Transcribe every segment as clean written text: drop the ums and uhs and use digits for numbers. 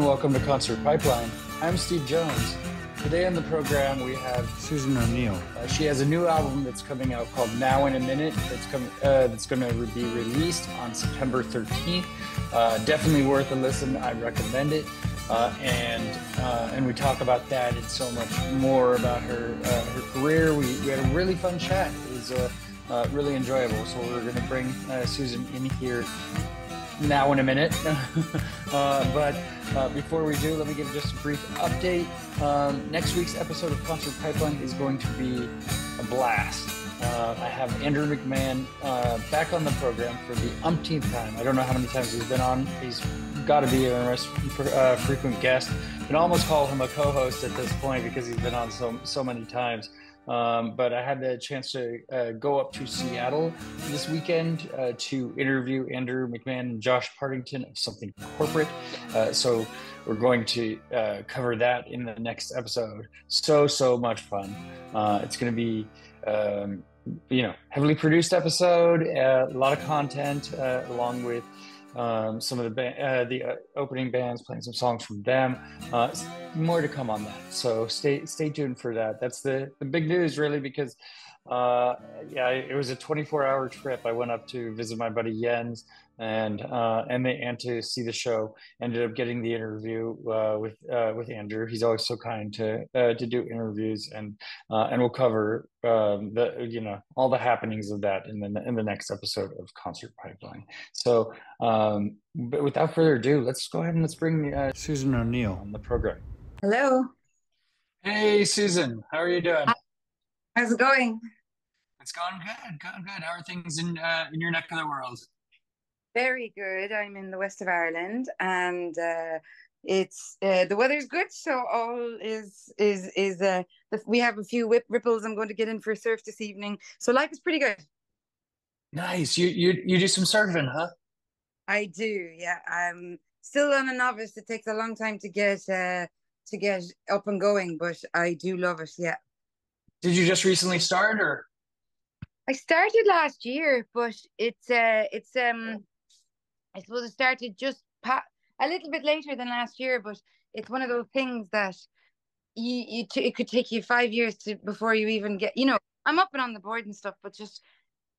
welcome to Concert Pipeline. I'm Steve Jones. Today on the program we have Susan O'Neill. She has a new album that's coming out called Now in a Minute. That's going to be released on September 13th. Definitely worth a listen. I recommend it. And we talk about that and so much more about her career. We had a really fun chat. It was really enjoyable. So we're going to bring Susan in here now in a minute. But before we do, let me give just a brief update. Next week's episode of Concert Pipeline is going to be a blast. I have Andrew McMahon back on the program for the umpteenth time. I don't know how many times he's been on. He's got to be a frequent guest. You can almost call him a co-host at this point because he's been on so many times. But I had the chance to go up to Seattle this weekend to interview Andrew McMahon and Josh Partington of Something Corporate. So we're going to cover that in the next episode. So much fun. It's going to be, heavily produced episode, a lot of content, along with some of the opening bands playing some songs from them. More to come on that, so stay tuned for that. That's the big news, really, because it was a 24-hour trip. I went up to visit my buddy Jens and to see the show. Ended up getting the interview with Andrew. He's always so kind to do interviews, and we'll cover all the happenings of that in the next episode of Concert Pipeline. So but without further ado, let's go ahead and let's bring Susan O'Neill on the program. Hello. Hey, Susan, how are you doing? How's it going? It's going good. How are things in your neck of the world? Very good. I'm in the west of Ireland, and it's the weather's good, so all is we have a few ripples. I'm going to get in for a surf this evening, so life is pretty good. Nice. You do some surfing, huh? I do, yeah. I'm still on a novice. It takes a long time to get up and going, but I do love it. Yeah. Did you just recently start, or? I started last year, but I suppose it started just a little bit later than last year, but it's one of those things that it could take you 5 years before you even get, I'm up and on the board and stuff, but just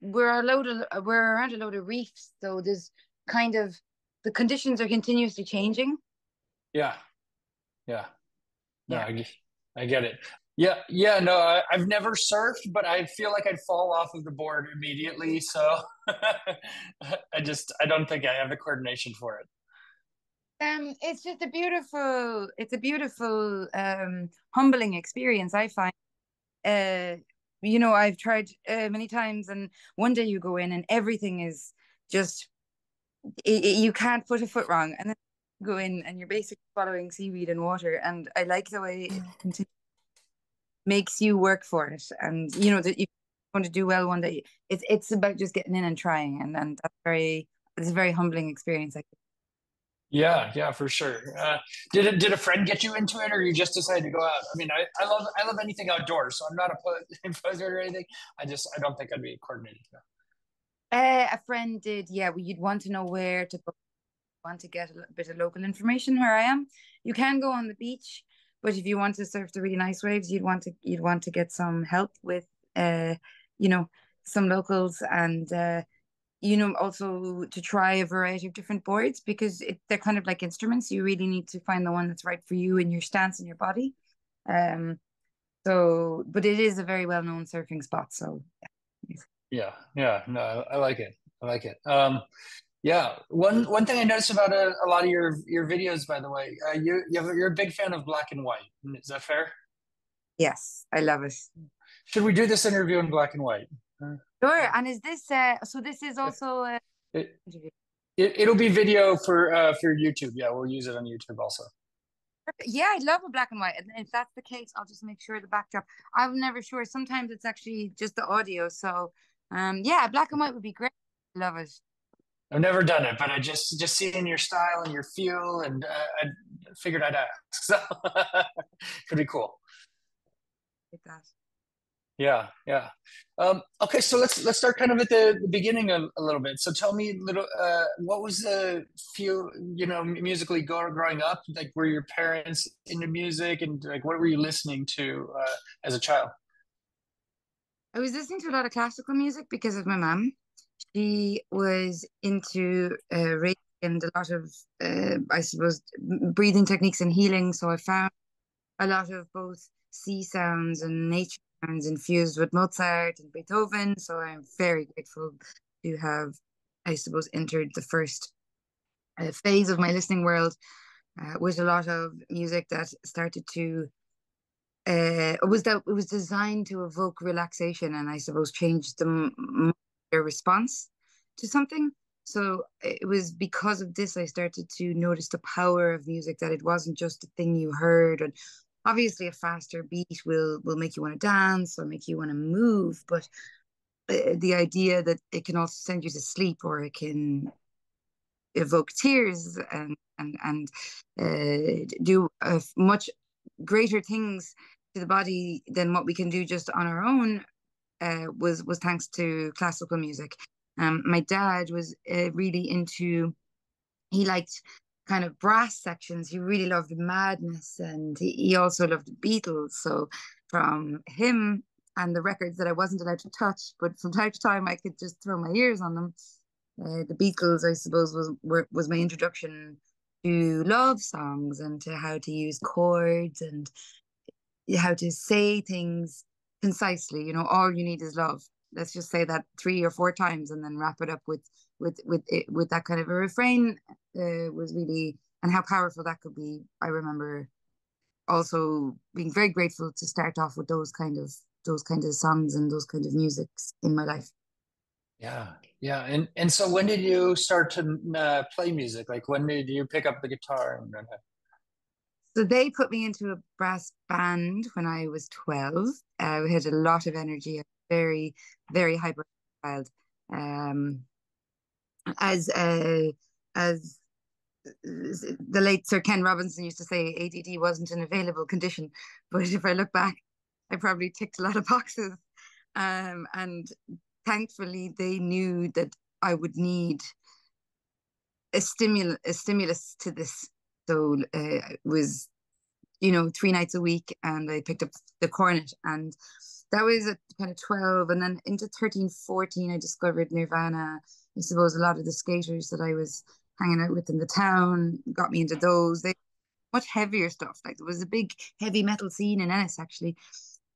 we're around a load of reefs, so there's kind of the conditions are continuously changing. Yeah. No, yeah. I get it. Yeah. No, I've never surfed, but I feel like I'd fall off of the board immediately. So I don't think I have the coordination for it. It's just a beautiful, humbling experience, I find. I've tried many times, and one day you go in and everything is just, you can't put a foot wrong, and then you go in and you're basically following seaweed and water, and I like the way it makes you work for it, and that you want to do well one day. It's about just getting in and trying, and it's a very humbling experience, I think. Yeah, for sure. Did a friend get you into it, or you just decided to go out? I mean, I love anything outdoors, so I'm not opposed or anything. I don't think I'd be coordinated. A friend did, yeah. Well, you'd want to know where to go. Want to get a bit of local information where I am. You can go on the beach, but if you want to surf the really nice waves, you'd want to get some help with some locals, and also to try a variety of different boards, because they're kind of like instruments. You really need to find the one that's right for you and your stance and your body. But it is a very well-known surfing spot, so yeah. No, I like it. Yeah. One thing I noticed about a lot of your videos, by the way, you're a big fan of black and white. Is that fair? Yes, I love it. Should we do this interview in black and white? Sure. And is this so this is also it'll be video for YouTube. Yeah, we'll use it on YouTube also. Yeah, I love a black and white. And if that's the case, I'll just make sure the backdrop. I'm never sure. Sometimes it's actually just the audio. So black and white would be great. Love it. I've never done it, but I just seeing your style and your feel, and I figured I'd ask. So could be cool. Like that. Yeah, yeah. Okay, so let's start kind of at the beginning a little bit. So tell me, little, what was the feel, musically growing up? Like, were your parents into music, and like, what were you listening to as a child? I was listening to a lot of classical music because of my mum. She was into Reiki and a lot of, I suppose, breathing techniques and healing. So I found a lot of both sea sounds and nature sounds infused with Mozart and Beethoven. So I'm very grateful to have, I suppose, entered the first phase of my listening world with a lot of music that started to it was designed to evoke relaxation and I suppose change their response to something. So it was because of this I started to notice the power of music, that it wasn't just a thing you heard. And obviously a faster beat will make you want to dance or make you want to move, but the idea that it can also send you to sleep, or it can evoke tears and do much greater things to the body than what we can do just on our own, was thanks to classical music. My dad was really into. He liked kind of brass sections. He really loved Madness, and he also loved the Beatles. So from him and the records that I wasn't allowed to touch, but from time to time I could just throw my ears on them. The Beatles, I suppose, was my introduction to love songs and to how to use chords and how to say things concisely. All you need is love. Let's just say that 3 or 4 times and then wrap it up with that kind of a refrain. Was really, and how powerful that could be. I remember also being very grateful to start off with those kind of songs and those kind of musics in my life. Yeah, yeah. And so when did you start to play music? Like, when did you pick up the guitar and So they put me into a brass band when I was 12. We had a lot of energy, a very, very hyper child. Um, as as the late Sir Ken Robinson used to say, ADD wasn't an available condition. But if I look back, I probably ticked a lot of boxes. And thankfully, they knew that I would need a stimulus to this. So it was 3 nights a week, and I picked up the cornet, and that was at kind of 12. And then into 13, 14, I discovered Nirvana. I suppose a lot of the skaters that I was hanging out with in the town got me into those. They much heavier stuff. Like, there was a big heavy metal scene in Ennis, actually.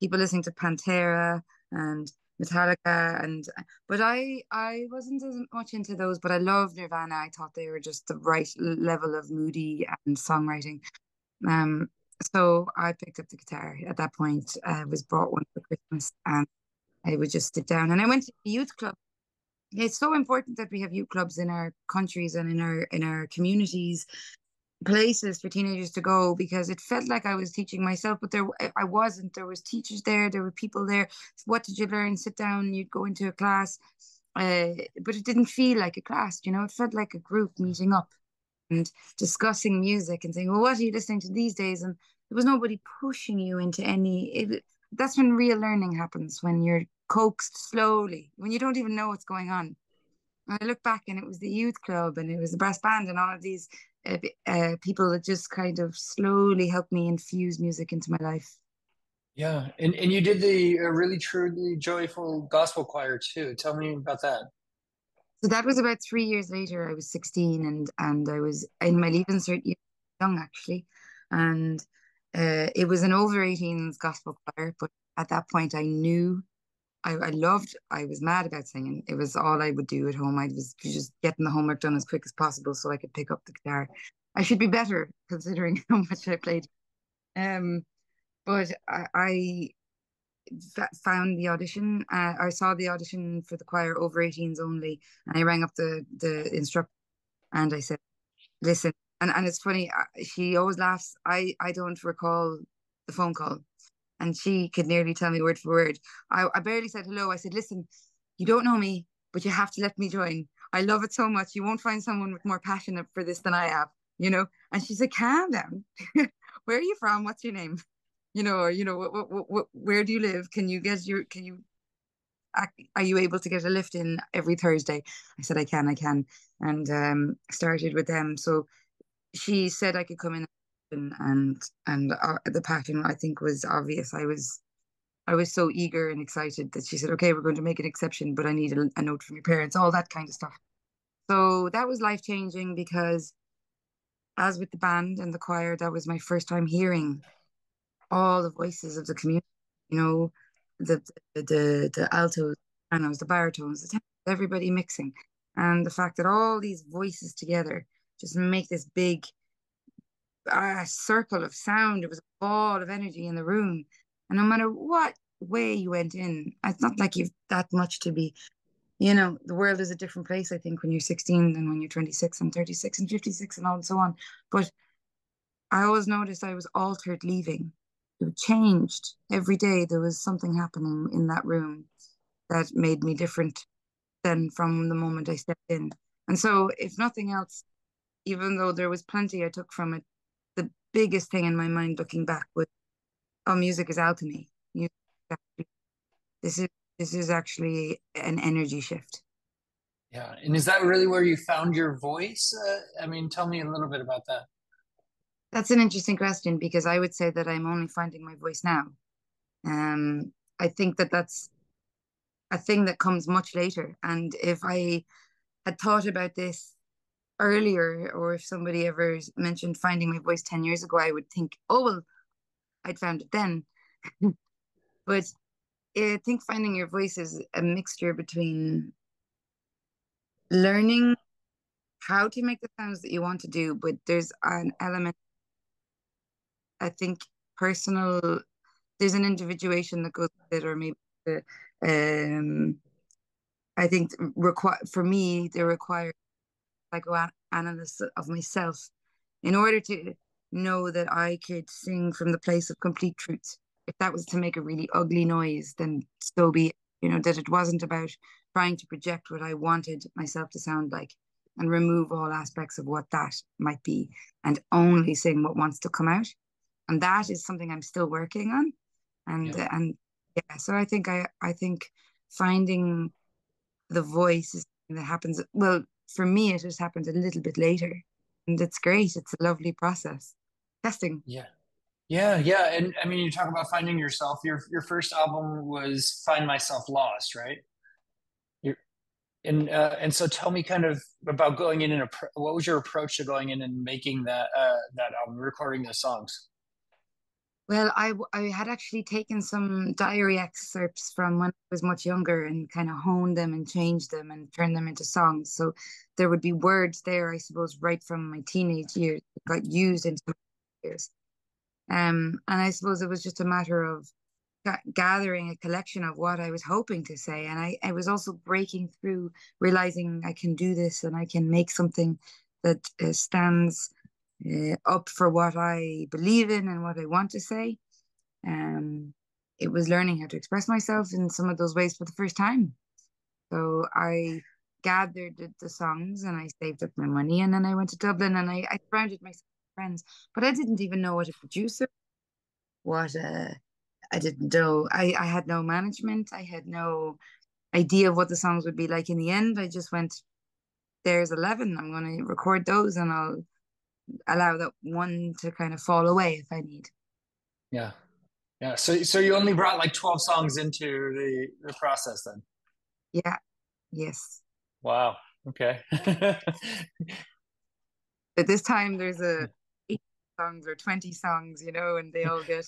People listening to Pantera and Metallica, but I wasn't as much into those, but I loved Nirvana. I thought they were just the right level of moody and songwriting. um, so I picked up the guitar at that point. I was brought one for Christmas, and I would just sit down. And I went to the youth club. It's so important that we have youth clubs in our countries and in our communities, places for teenagers to go, because it felt like I was teaching myself, but I wasn't. There was teachers there, there were people there. What did you learn? Sit down. You'd go into a class, but it didn't feel like a class. It felt like a group meeting up and discussing music and saying, well, what are you listening to these days? And there was nobody pushing you into that's when real learning happens, when you're coaxed slowly, when you don't even know what's going on. And I look back, and it was the youth club and it was the brass band and all of these people that just kind of slowly helped me infuse music into my life. Yeah, and you did the really truly joyful gospel choir too. Tell me about that. So that was about 3 years later. I was 16, and I was in my leaving cert year, young actually. And it was an over 18s gospel choir, but at that point I knew I was mad about singing. It was all I would do at home. I was just getting the homework done as quick as possible so I could pick up the guitar. I should be better considering how much I played. Um, but I found the audition. I saw the audition for the choir over 18s only, and I rang up the instructor, and I said, "Listen." And it's funny. She always laughs. I don't recall the phone call, and she could nearly tell me word for word. I barely said hello. I said, "Listen, you don't know me, but you have to let me join. I love it so much. You won't find someone with more passion for this than I have." And she said, "Calm down. Where are you from? What's your name?" or where do you live? Are you able to get a lift in every Thursday? I said, I can. And started with them. So she said I could come in and the pattern I think was obvious. I was so eager and excited that she said, okay, we're going to make an exception, but I need a note from your parents, all that kind of stuff. So that was life changing because as with the band and the choir, that was my first time hearing all the voices of the community, you know, the the altos, the sopranos, the baritones, the tenors, everybody mixing. And the fact that all these voices together just make this big circle of sound. It was a ball of energy in the room. And no matter what way you went in, it's not like you've that much to be, the world is a different place, I think, when you're 16 than when you're 26 and 36 and 56 and all and so on. But I always noticed I was altered leaving. It changed every day. There was something happening in that room that made me different than from the moment I stepped in. And so, if nothing else, even though there was plenty I took from it, the biggest thing in my mind looking back was, oh, music is alchemy. This is this is actually an energy shift. Yeah. And is that really where you found your voice? I mean, tell me a little bit about that. That's an interesting question because I would say that I'm only finding my voice now. I think that that's a thing that comes much later. And if I had thought about this earlier, or if somebody ever mentioned finding my voice 10 years ago, I would think, oh, well, I'd found it then. But I think finding your voice is a mixture between learning how to make the sounds that you want to do, but there's an element, I think, personal, there's an individuation that goes with it, or maybe the, um, I think for me, they require psychoanalysis of myself in order to know that I could sing from the place of complete truth. If that was to make a really ugly noise, then so be it. That it wasn't about trying to project what I wanted myself to sound like and remove all aspects of what that might be and only sing what wants to come out. And that is something I'm still working on. And Yeah. and yeah, so I think finding the voice is something that happens. Well, for me, it just happens a little bit later, and it's great. It's a lovely process. Testing. Yeah. Yeah, yeah, and I mean, you talk about finding yourself. Your first album was "Find Myself Lost," right? You're, and so tell me kind of about going in and what was your approach to going in and making that album, recording the songs? Well, I had actually taken some diary excerpts from when I was much younger and kind of honed them and changed them and turned them into songs. So there would be words there, I suppose, right from my teenage years that got used into my years. And I suppose it was just a matter of gathering a collection of what I was hoping to say. And I was also breaking through, realizing I can do this and I can make something that stands up for what I believe in and what I want to say. Um, it was learning how to express myself in some of those ways for the first time. So I gathered the songs and I saved up my money and then I went to Dublin and I surrounded myself with friends. But I didn't even know what a producer, what I didn't know. I had no management. I had no idea of what the songs would be like in the end. I just went, there's 11. I'm going to record those and I'll allow that one to kind of fall away if I need. Yeah, yeah. So you only brought like 12 songs into the process then? Yeah. Yes. Wow. Okay. At this time, there's a 8 songs or 20 songs, and they all get.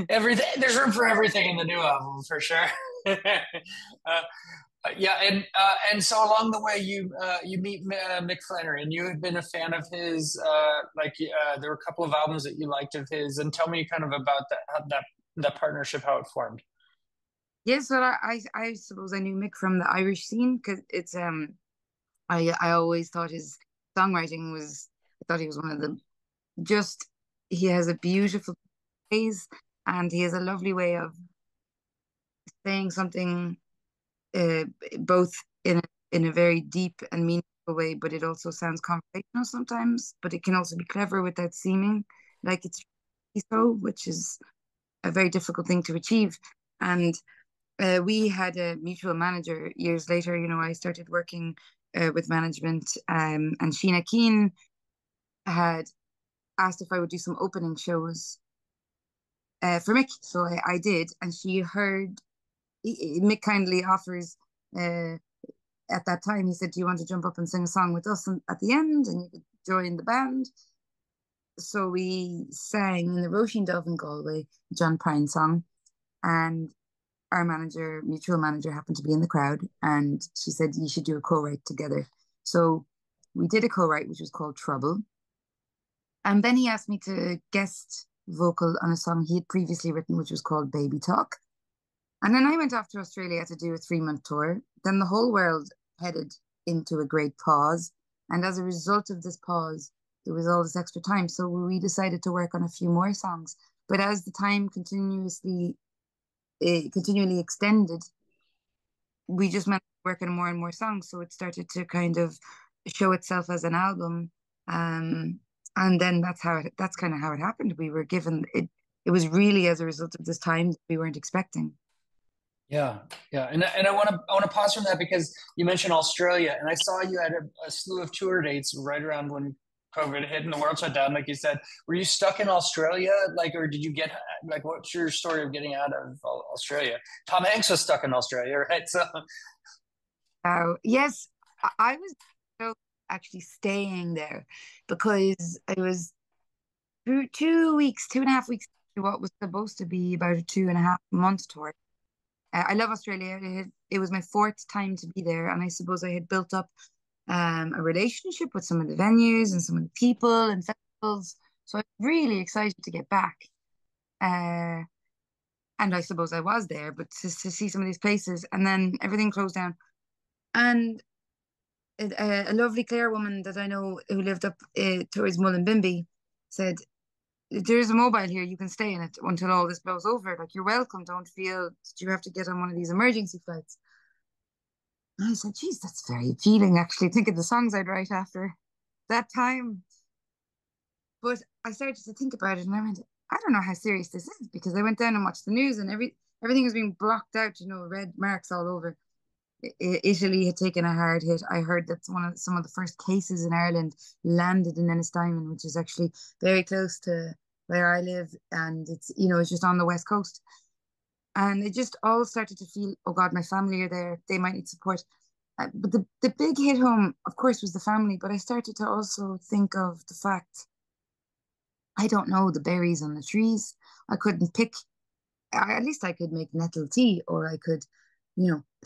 Everything, there's room for everything in the new album for sure. Yeah, and so along the way, you meet Mick Flannery, and you had been a fan of his. There were a couple of albums that you liked of his, and tell me kind of about that partnership, how it formed. Yes, well, I suppose I knew Mick from the Irish scene because I always thought his songwriting was. I thought he was one of the just. He has a beautiful phrase, and he has a lovely way of saying something, uh, both in a very deep and meaningful way, but it also sounds conversational sometimes. But it can also be clever without seeming like it's. so, which is a very difficult thing to achieve. And we had a mutual manager years later. I started working with management, and Sheena Keane had asked if I would do some opening shows for Mick. So I did, and she heard Mick kindly offers. At that time, he said, "Do you want to jump up and sing a song with us at the end, and you could join the band?" So we sang in the Roisin Dove in Galway, John Prine song, and our mutual manager, happened to be in the crowd, and she said, "You should do a co-write together." So we did a co-write, which was called Trouble. And then he asked me to guest vocal on a song he had previously written, which was called Baby Talk. And then I went off to Australia to do a 3-month tour. Then the whole world headed into a great pause. And as a result of this pause, there was all this extra time. So we decided to work on a few more songs. But as the time continually extended, we just meant working on more and more songs. So it started to kind of show itself as an album. And then that's kind of how it happened. We were given it. It was really as a result of this time that we weren't expecting. Yeah, yeah, and I want to pause from that because you mentioned Australia, and I saw you had a slew of tour dates right around when COVID hit and the world shut down. Like you said, were you stuck in Australia, like, or did you get like, what's your story of getting out of Australia? Tom Hanks was stuck in Australia, right? So, Yes, I was actually staying there because it was 2 weeks, 2.5 weeks to what was supposed to be about a 2.5 month tour. I love Australia. It was my fourth time to be there, and I suppose I had built up a relationship with some of the venues and some of the people and festivals. So I was really excited to get back. Uh, and I suppose I was there, but to see some of these places, and then everything closed down. And a lovely Clare woman that I know who lived up towards Mullumbimby said, "There's a mobile here. You can stay in it until all this blows over. Like, you're welcome. Don't feel that you have to get on one of these emergency flights." And I said, "Geez, that's very appealing, actually. Think of the songs I'd write after that time." But I started to think about it, and I went, "I don't know how serious this is," because I went down and watched the news, and everything was being blocked out. Red marks all over. Italy had taken a hard hit. I heard that some of the first cases in Ireland landed in Ennis, which is actually very close to where I live, and it's just on the west coast. And it just all started to feel, oh God, my family are there. They might need support. But the big hit home, of course, was the family. But I started to also think of the fact I don't know the berries on the trees. I couldn't pick. At least I could make nettle tea, or I could,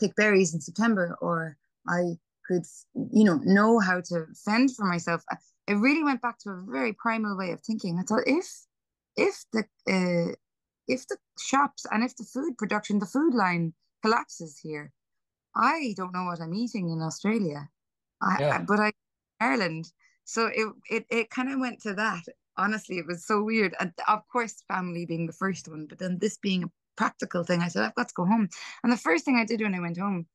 pick berries in September, or I could, know how to fend for myself. It really went back to a very primal way of thinking. I thought, if the shops and if the food production, the food line collapses here, I don't know what I'm eating in Australia. yeah, But I Ireland. So it kind of went to that. Honestly, it was so weird. And of course, family being the first one, but then this being a practical thing, I said, I've got to go home. And the first thing I did when I went home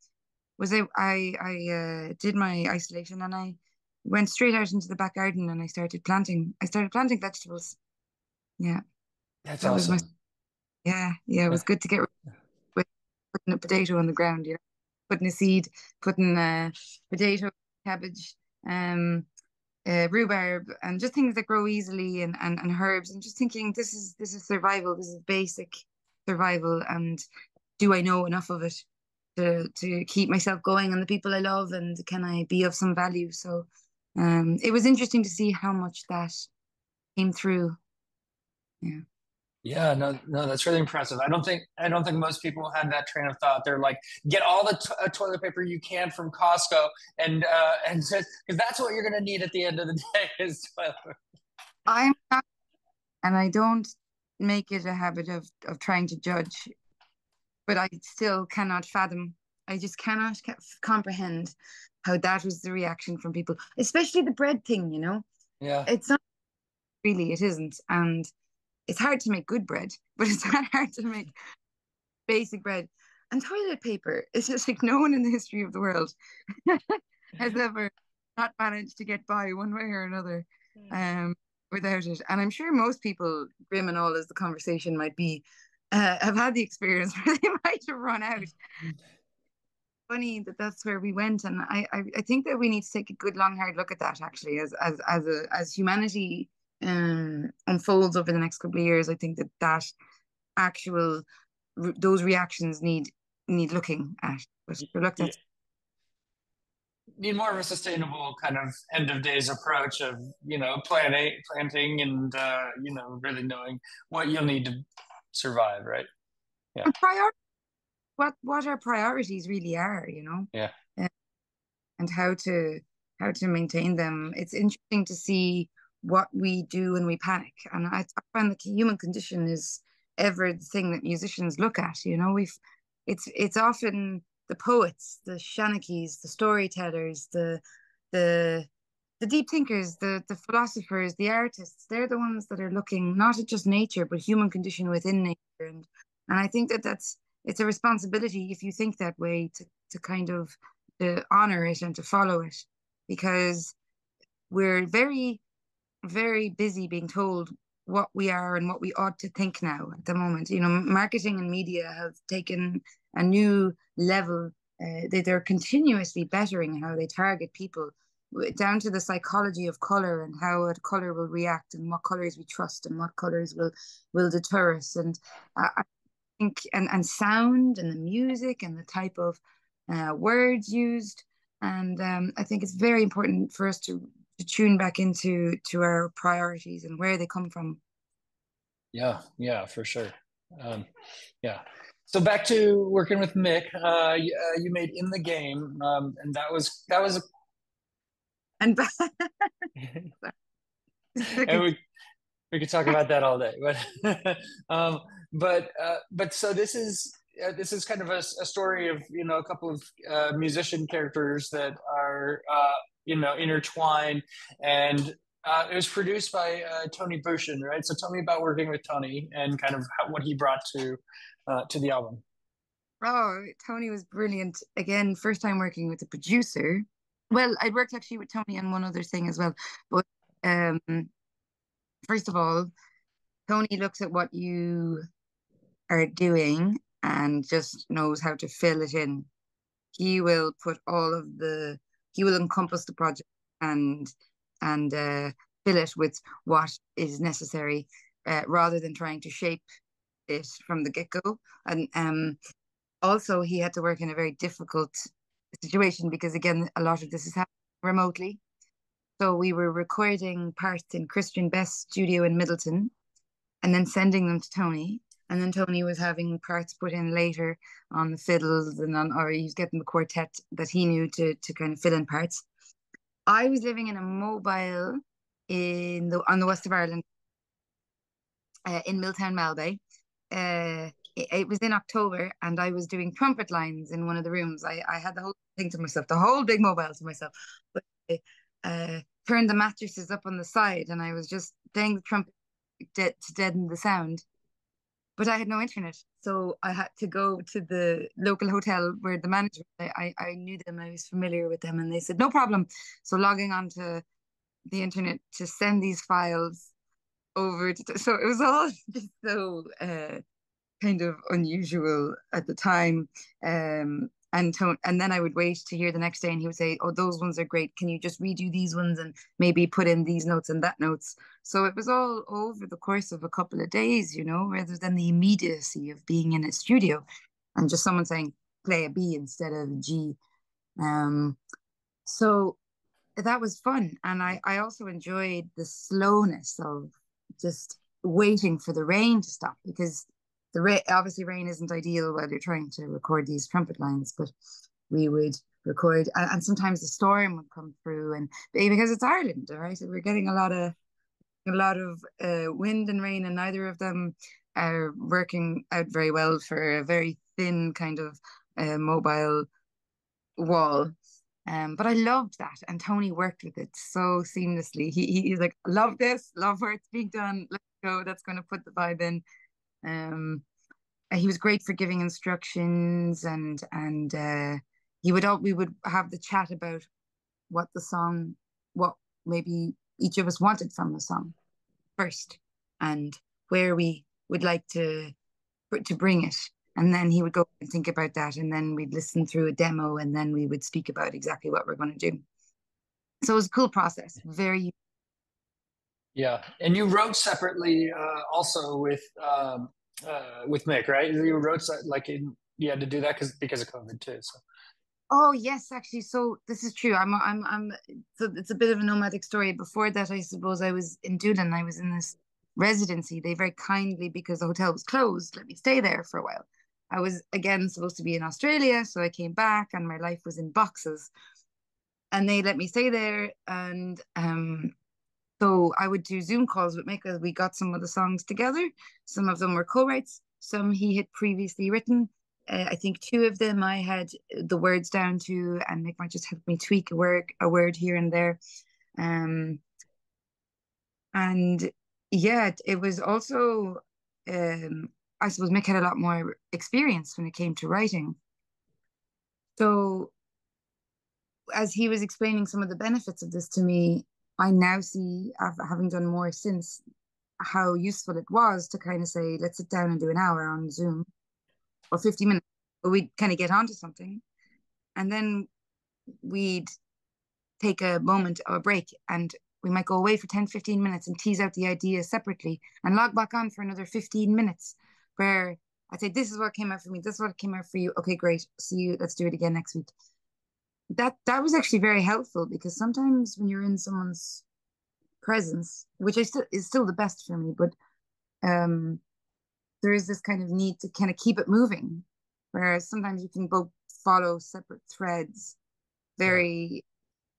was I did my isolation, and I went straight out into the back garden, and I started planting. I started planting vegetables. Yeah, that's that was my awesome. yeah. It was good to get with putting a potato on the ground. Putting a seed, putting potato, cabbage, um, rhubarb, and just things that grow easily, and herbs, and just thinking, this is survival. This is basic survival, and do I know enough of it to keep myself going and the people I love, and can I be of some value? So, it was interesting to see how much that came through. Yeah. Yeah, no, no, that's really impressive. I don't think most people had that train of thought. They're like, get all the toilet paper you can from Costco, and just because that's what you're going to need at the end of the day is toilet paper. I'm not, and I don't make it a habit of trying to judge, but I still cannot fathom. I just cannot comprehend how that was the reaction from people, especially the bread thing. Yeah, It's not really, it isn't, and it's hard to make good bread, but it's not hard to make basic bread. And toilet paper is just like no one in the history of the world has ever not managed to get by one way or another. Um, without it. And I'm sure most people, grim and all as the conversation might be, have had the experience where they might have run out. Funny that that's where we went, and I think that we need to take a good long hard look at that actually as humanity unfolds over the next couple of years. I think that actual those reactions need looking at. But look, Yeah. that's Need more of a sustainable kind of end of days approach of planting and really knowing what you'll need to survive, right? Yeah, prior what our priorities really are, yeah, and how to maintain them. It's interesting to see what we do when we panic, and I find the human condition is ever the thing that musicians look at. It's often the poets, the shanachis, the storytellers, the the deep thinkers, the philosophers, the artists. They're the ones that are looking not at just nature, but human condition within nature, and I think that it's a responsibility if you think that way to kind of to honor it and to follow it, because we're very, very busy being told what we are and what we ought to think now at the moment. Marketing and media have taken a new level. They're continuously bettering how they target people down to the psychology of color and how a color will react and what colors we trust and what colors will deter us. And I think and sound and the music and the type of words used. And I think it's very important for us to tune back to our priorities and where they come from. yeah, for sure. Um, yeah. So back to working with Mick, you made In the Game, and that was And and we could talk about that all day, but so this is kind of a story of a couple of musician characters that are intertwined, and it was produced by Tony Bushin, right? So tell me about working with Tony and kind of what he brought to the album. oh, Tony was brilliant. Again, first time working with a producer. Well, I worked actually with Tony on one other thing as well. But um, first of all, Tony looks at what you are doing and just knows how to fill it in. He will put he will encompass the project and fill it with what is necessary, rather than trying to shape it from the get-go. And also he had to work in a very difficult situation because again, a lot of this is happening remotely. So we were recording parts in Christian Best's studio in Middleton and then sending them to Tony. And then Tony was having parts put in later on the fiddles or he was getting the quartet that he knew to kind of fill in parts. I was living in a mobile on the west of Ireland, in Milltown Malbay. It was in October, and I was doing trumpet lines in one of the rooms. I had the whole thing to myself, the whole big mobile to myself. But I turned the mattresses up on the side, and I was just playing the trumpet to deaden the sound. But I had no internet, so I had to go to the local hotel where the manager. I knew them, I was familiar with them, and they said no problem. So logging onto the internet to send these files over so it was all just so kind of unusual at the time. And then I would wait to hear the next day, and he would say, "Oh, those ones are great. Can you just redo these ones and maybe put in these notes and that notes?" So it was all over the course of a couple of days, rather than the immediacy of being in a studio and just someone saying, "Play a B instead of a G." Um, so that was fun, and I also enjoyed the slowness of just waiting for the rain to stop, because obviously rain isn't ideal while you're trying to record these trumpet lines, but we would record, and sometimes the storm would come through, and because it's Ireland, all right, so we're getting a lot of wind and rain, and neither of them are working out very well for a very thin kind of mobile wall. But I loved that, and Tony worked with it so seamlessly. He's like, love this, love where it's being done. Let's go. That's going to put the vibe in. He was great for giving instructions, and we would have the chat about what maybe each of us wanted from the song. first and where we would like to bring it. And then he would go and think about that. And then we'd listen through a demo and then we would speak about exactly what we're going to do. So it was a cool process. Very. Yeah. And you wrote separately also with Mick, right? You wrote you had to do that because of COVID too. So. Oh yes, actually. So this is true. I'm. So it's a bit of a nomadic story. Before that, I suppose I was in Doolin. I was in this residency. They very kindly, because the hotel was closed, let me stay there for a while. I was again supposed to be in Australia, so I came back, and my life was in boxes. And they let me stay there, and so I would do Zoom calls with Mick as we got some of the songs together. Some of them were co-writes, some he had previously written. I think two of them I had the words down to, and Mick might just help me tweak a word here and there. Um, and yeah, it was also, I suppose Mick had a lot more experience when it came to writing. So as he was explaining some of the benefits of this to me, I now see, having done more since, how useful it was to kind of say, let's sit down and do an hour on Zoom or 50 minutes, but we'd kind of get onto something. And then we'd take a moment or a break and we might go away for 10, 15 minutes and tease out the idea separately and log back on for another 15 minutes where I'd say, this is what came out for me. This is what came out for you. Okay, great. See you. Let's do it again next week. That was actually very helpful because sometimes when you're in someone's presence, which is still the best for me, but there is this kind of need to kind of keep it moving, whereas sometimes you can both follow separate threads, very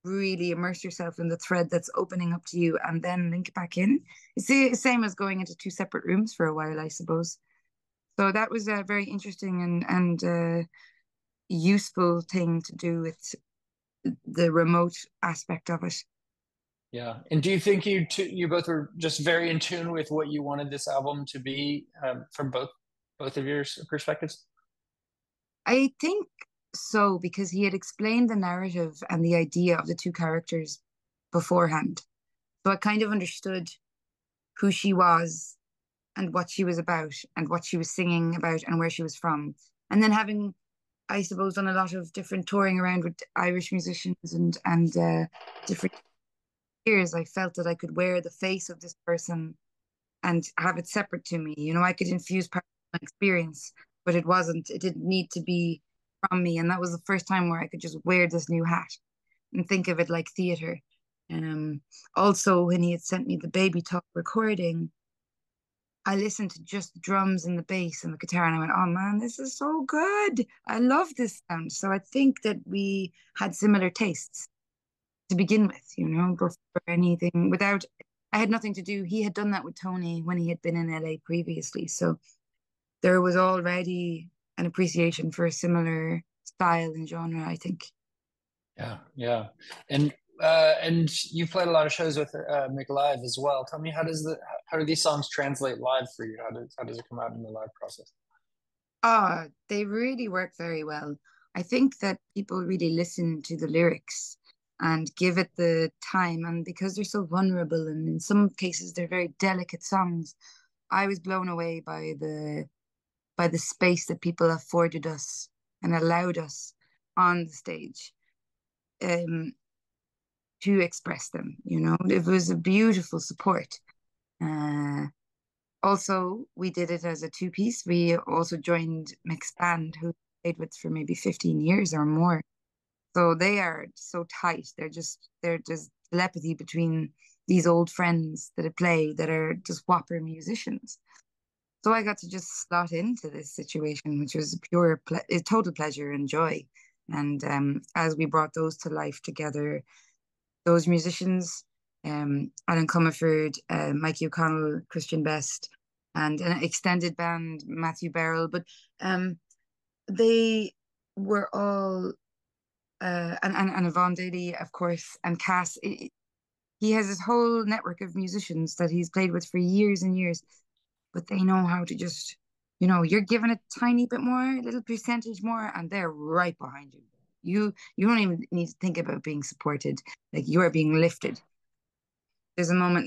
really immerse yourself in the thread that's opening up to you and then link back in. It's the same as going into two separate rooms for a while, I suppose. So that was a very interesting and useful thing to do with the remote aspect of it. Yeah. And do you think you both were just very in tune with what you wanted this album to be from both of your perspectives? I think so, because he had explained the narrative and the idea of the two characters beforehand. So I kind of understood who she was and what she was about and what she was singing about and where she was from. And then having, I suppose, done a lot of different touring around with Irish musicians and different years, I felt that I could wear the face of this person and have it separate to me. You know, I could infuse part of my experience, but it didn't need to be from me. And that was the first time where I could just wear this new hat and think of it like theater. Also, when he had sent me the Baby Talk recording, I listened to just the drums and the bass and the guitar, and I went, oh man, this is so good. I love this sound. So I think that we had similar tastes to begin with, you know, before anything, I had nothing to do. He had done that with Tony when he had been in LA previously. So there was already an appreciation for a similar style and genre, I think. Yeah, yeah. And you've played a lot of shows with Mick Live as well. Tell me, how do these songs translate live for you? How does it come out in the live process? They really work very well. I think that people really listen to the lyrics and give it the time. And because they're so vulnerable and in some cases they're very delicate songs, I was blown away by the space that people afforded us and allowed us on the stage to express them. You know, it was a beautiful support. Uh, Also, we did it as a two-piece. We also joined Mick's band, who played with for maybe 15 years or more. So they are so tight. There's telepathy between these old friends that I play that are just whopper musicians. So I got to just slot into this situation, which was a total pleasure and joy. And as we brought those to life together, those musicians, Alan Comerford, Mikey O'Connell, Christian Best, and an extended band, Matthew Barrell. But they were all, and Yvonne Daly, of course, and Cass. He has this whole network of musicians that he's played with for years and years, but they know how to just, you know, you're given a tiny bit more, a little percentage more, and they're right behind you. You don't even need to think about being supported. Like you are being lifted. there's a moment,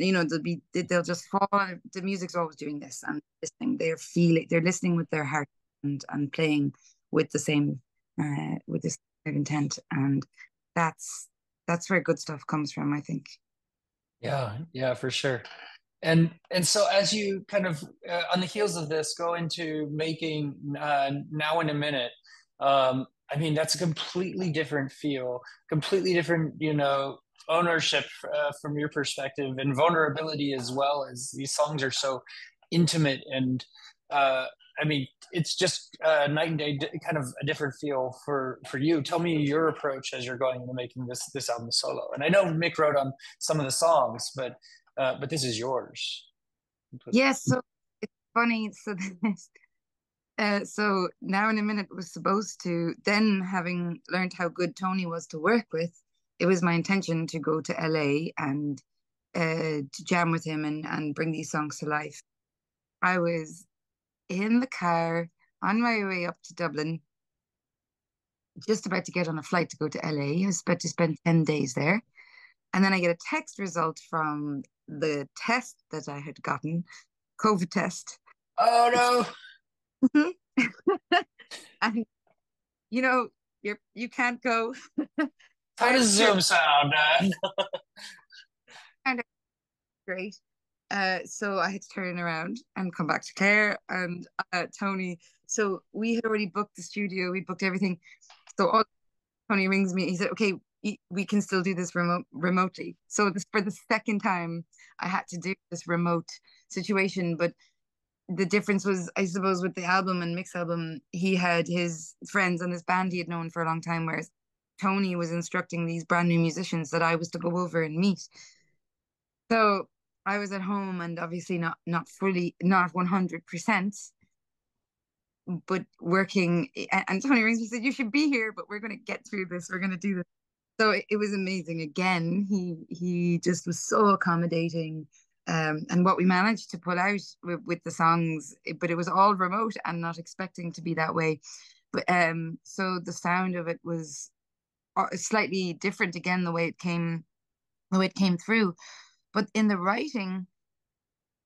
they'll just fall. The music's always doing this and listening. They're listening with their heart and playing with the same with the same intent. And that's where good stuff comes from, I think. Yeah, yeah, for sure. And so as you kind of on the heels of this go into making now in a minute, I mean that's a completely different feel, completely different, ownership from your perspective and vulnerability as well, as these songs are so intimate and uh, I mean it's just night and day, kind of a different feel for you. Tell me your approach as you're going into making this album solo. And I know Mick wrote on some of the songs, but this is yours. Yes, so it's funny. So so now in a minute was supposed to, then having learned how good Tony was to work with, it was my intention to go to LA and to jam with him and bring these songs to life. I was in the car on my way up to Dublin, just about to get on a flight to go to LA. I was about to spend 10 days there. And then I get a text result from the test that I had gotten, COVID test. Oh no! And you can't go. How does Zoom sound? Kind of great. So I had to turn around and come back to Claire and Tony. So we had already booked the studio, we booked everything. So Tony rings me. He said, "Okay, we can still do this remotely." So this for the second time, I had to do this remote situation. But the difference was, I suppose, with the album and Mick's album, he had his friends and his band he had known for a long time, whereas Tony was instructing these brand new musicians that I was to go over and meet. So I was at home and obviously not fully, not 100%, but working. And Tony rings me, said, "You should be here, but we're going to get through this. We're going to do this." So it was amazing. Again, he just was so accommodating. And what we managed to pull out with the songs, but it was all remote and not expecting to be that way. But so the sound of it was slightly different again, the way it came through. But in the writing,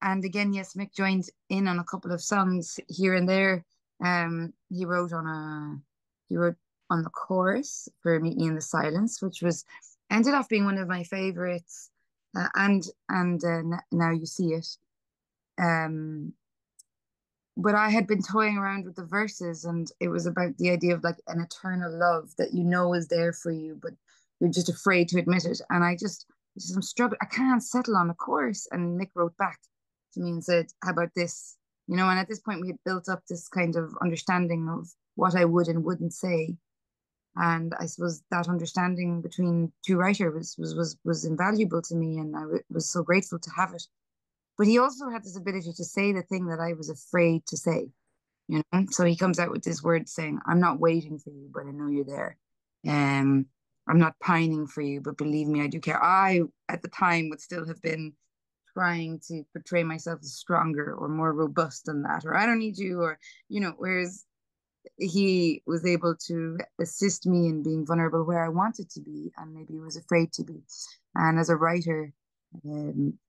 and again, yes, Mick joined in on a couple of songs here and there. He wrote on the chorus for Meet Me in the Silence, which was ended up being one of my favorites. And Now You See It. Um, but I had been toying around with the verses, and it was about the idea of like an eternal love that is there for you, but you're just afraid to admit it. And I'm struggling. I can't settle on a chorus. And Mick wrote back to me and said, "How about this?" And at this point we had built up this kind of understanding of what I would and wouldn't say. And I suppose that understanding between two writers was invaluable to me, and was so grateful to have it. But he also had this ability to say the thing that I was afraid to say. So he comes out with this word saying, "I'm not waiting for you, but I know you're there. Um, I'm not pining for you, but believe me, I do care." I, at the time, would still have been trying to portray myself as stronger or more robust than that, or "I don't need you," or, whereas he was able to assist me in being vulnerable where I wanted to be and maybe was afraid to be. And as a writer, um,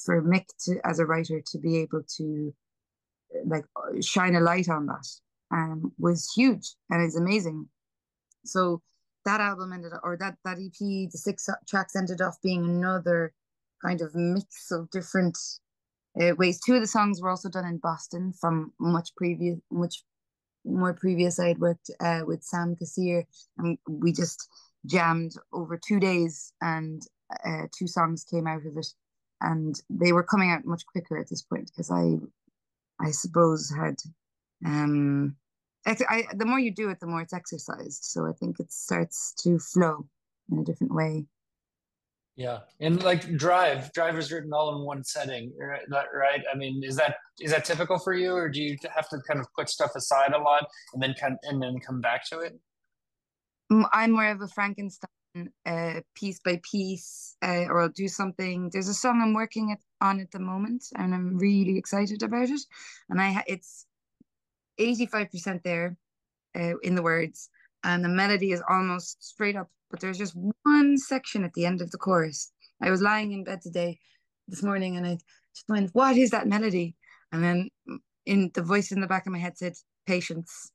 for Mick as a writer to be able to like shine a light on that was huge and is amazing. So that album that EP, the 6 tracks ended up being another kind of mix of different ways. 2 of the songs were also done in Boston from much more previous. I had worked with Sam Kassir, and we just jammed over 2 days, and 2 songs came out of it, and they were coming out much quicker at this point because I suppose had the more you do it, the more it's exercised. So I think it starts to flow in a different way. Yeah, and like Drive is written all in one setting, right? I mean, is that typical for you, or do you have to kind of put stuff aside a lot and then come back to it? I'm more of a Frankenstein, piece by piece, or I'll do something. There's a song I'm working on at the moment, and I'm really excited about it. And it's 85% there, in the words, and the melody is almost straight up. But there's just one section at the end of the chorus I was lying in bed this morning, and I just went, "What is that melody?" And then in the voice in the back of my head said, "Patience,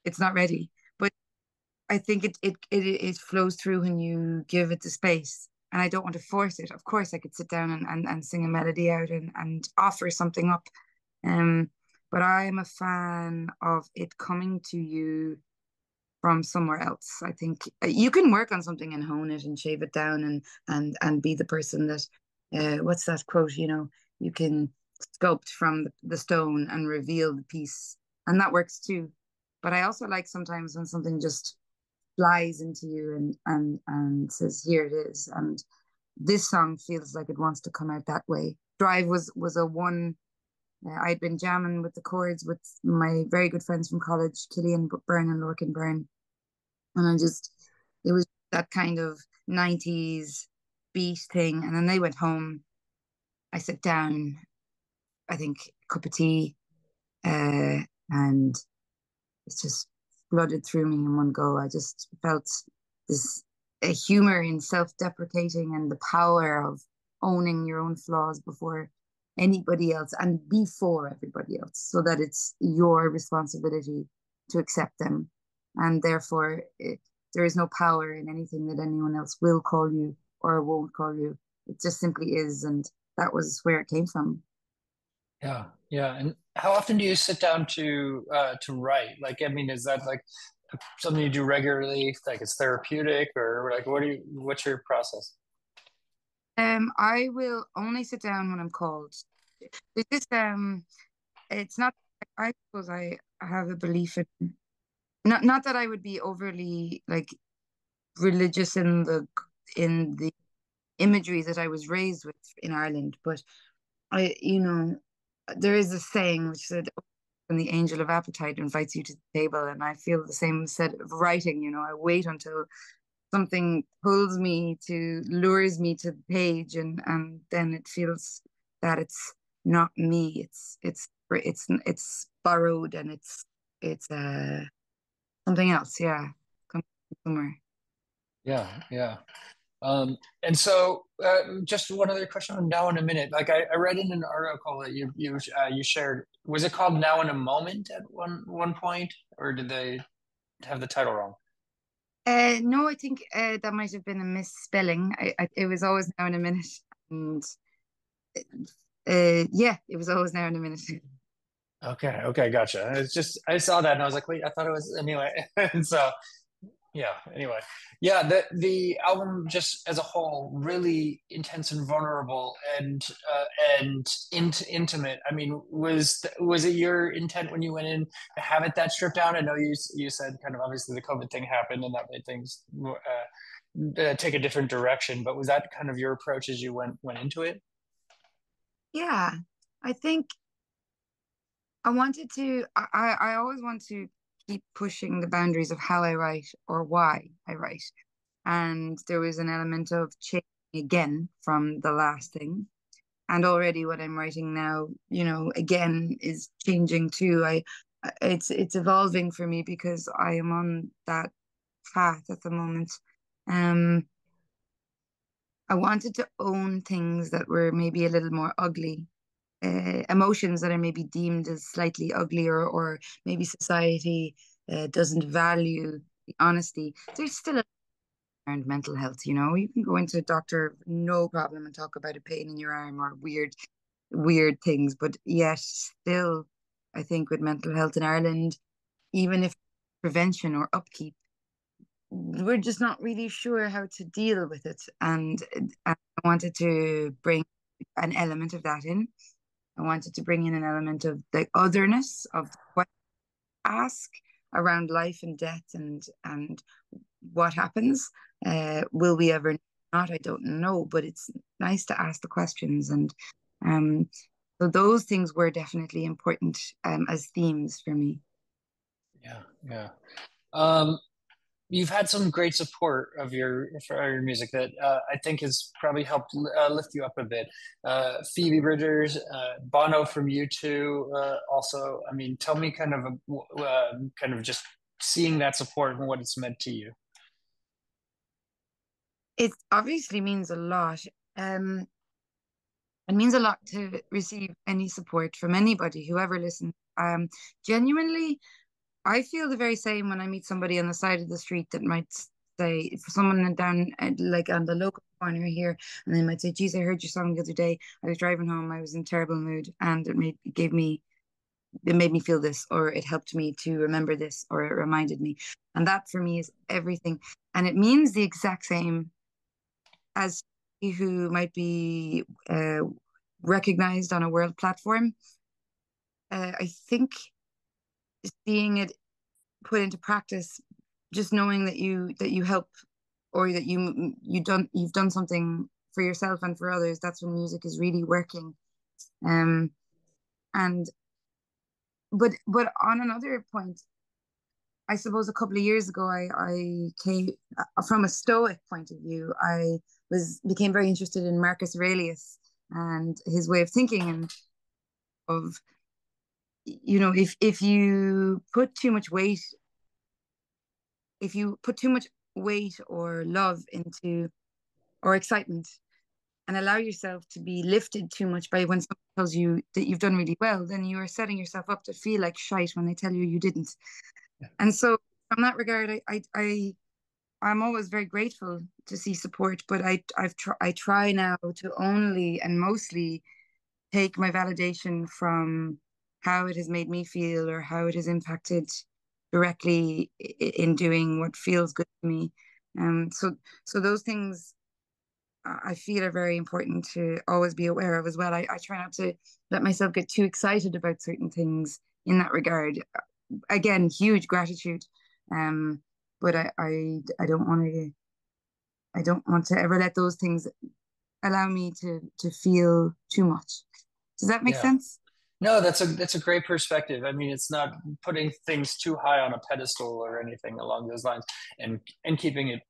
it's not ready." But I think it flows through when you give it the space. And I don't want to force it. Of course, I could sit down and sing a melody out and offer something up. Um, but I'm a fan of it coming to you from somewhere else. I think you can work on something and hone it and shave it down and be the person that what's that quote? You can sculpt from the stone and reveal the piece, and that works too. But I also like sometimes when something just flies into you and says, "Here it is." And this song feels like it wants to come out that way. Drive was a one. I'd been jamming with the chords with my very good friends from college, Killian Byrne and Lorcan Byrne, and it was that kind of 90s beat thing. And then they went home. I sat down, I think, a cup of tea, and it's just flooded through me in one go. I just felt this a humor in self-deprecating and the power of owning your own flaws before anybody else and before everybody else, so that it's your responsibility to accept them, and therefore there is no power in anything that anyone else will call you or won't call you. It just simply is, and that was where it came from. Yeah, yeah. And how often do you sit down to write? Like, I mean, is that like something you do regularly? Like it's therapeutic, or like what's your process? I will only sit down when I'm called. It's just it's not. I suppose I have a belief in not that I would be overly like religious in the imagery that I was raised with in Ireland, but there is a saying which said, "When the angel of appetite invites you to the table," and I feel the same said of writing. I wait until something pulls me to lures me to the page, and then it feels that it's not me. It's borrowed, and it's something else. Yeah, come from somewhere. Yeah, yeah. And so, just one other question on Now in a Minute. Like I read in an article that you shared. Was it called Now in a Moment at one point, or did they have the title wrong? No, I think that might have been a misspelling. It was always now in a minute, and yeah, it was always now in a minute. Okay, okay, gotcha. It's just I saw that and I was like, wait, I thought it was anyway. And so yeah, anyway. Yeah, the album just as a whole really intense and vulnerable and intimate. I mean, was it your intent when you went in to have it that stripped down? I know you said kind of obviously the COVID thing happened and that made things take a different direction, but was that kind of your approach as you went into it? Yeah, I think I always want to keep pushing the boundaries of how I write or why I write. And there was an element of changing again from the last thing. And already what I'm writing now, again is changing too. It's evolving for me because I am on that path at the moment. Um, I wanted to own things that were maybe a little more ugly, emotions that are maybe deemed as slightly ugly, or maybe society doesn't value the honesty. There's still around mental health. You can go into a doctor no problem and talk about a pain in your arm or weird things, but yet still, I think with mental health in Ireland, even if prevention or upkeep, we're just not really sure how to deal with it. And I wanted to bring an element of that in. I wanted to bring in an element of the otherness of what I ask around life and death and what happens. Will we ever not? I don't know, but it's nice to ask the questions. And um, so those things were definitely important as themes for me. Yeah, yeah. Um, you've had some great support for your music that I think has probably helped lift you up a bit. Phoebe Bridgers, Bono from U2, also. I mean, tell me kind of just seeing that support and what it's meant to you. It obviously means a lot. it means a lot to receive any support from anybody, whoever listens. Genuinely, I feel the very same when I meet somebody on the side of the street that might say, for someone down like on the local corner here, and they might say, "Geez, I heard your song the other day. I was driving home. I was in a terrible mood, and it made me feel this, or it helped me to remember this, or it reminded me." And that for me is everything. And it means the exact same as who might be recognized on a world platform. I think seeing it put into practice, just knowing that you help, or that you've done something for yourself and for others, that's when music is really working. And but on another point, I suppose a couple of years ago, I came from a Stoic point of view. I became very interested in Marcus Aurelius and his way of thinking, and of, if you put too much weight, or love into, or excitement, and allow yourself to be lifted too much by when someone tells you that you've done really well, then you are setting yourself up to feel like shite when they tell you didn't. And so from that regard, I'm always very grateful to see support, but I try now to only and mostly take my validation from how it has made me feel, or how it has impacted directly in doing what feels good to me. So those things I feel are very important to always be aware of as well. I try not to let myself get too excited about certain things in that regard. Again, huge gratitude. But I don't want to ever let those things allow me to feel too much. Does that make Yeah. sense? No, that's a great perspective. I mean, it's not putting things too high on a pedestal or anything along those lines, and keeping it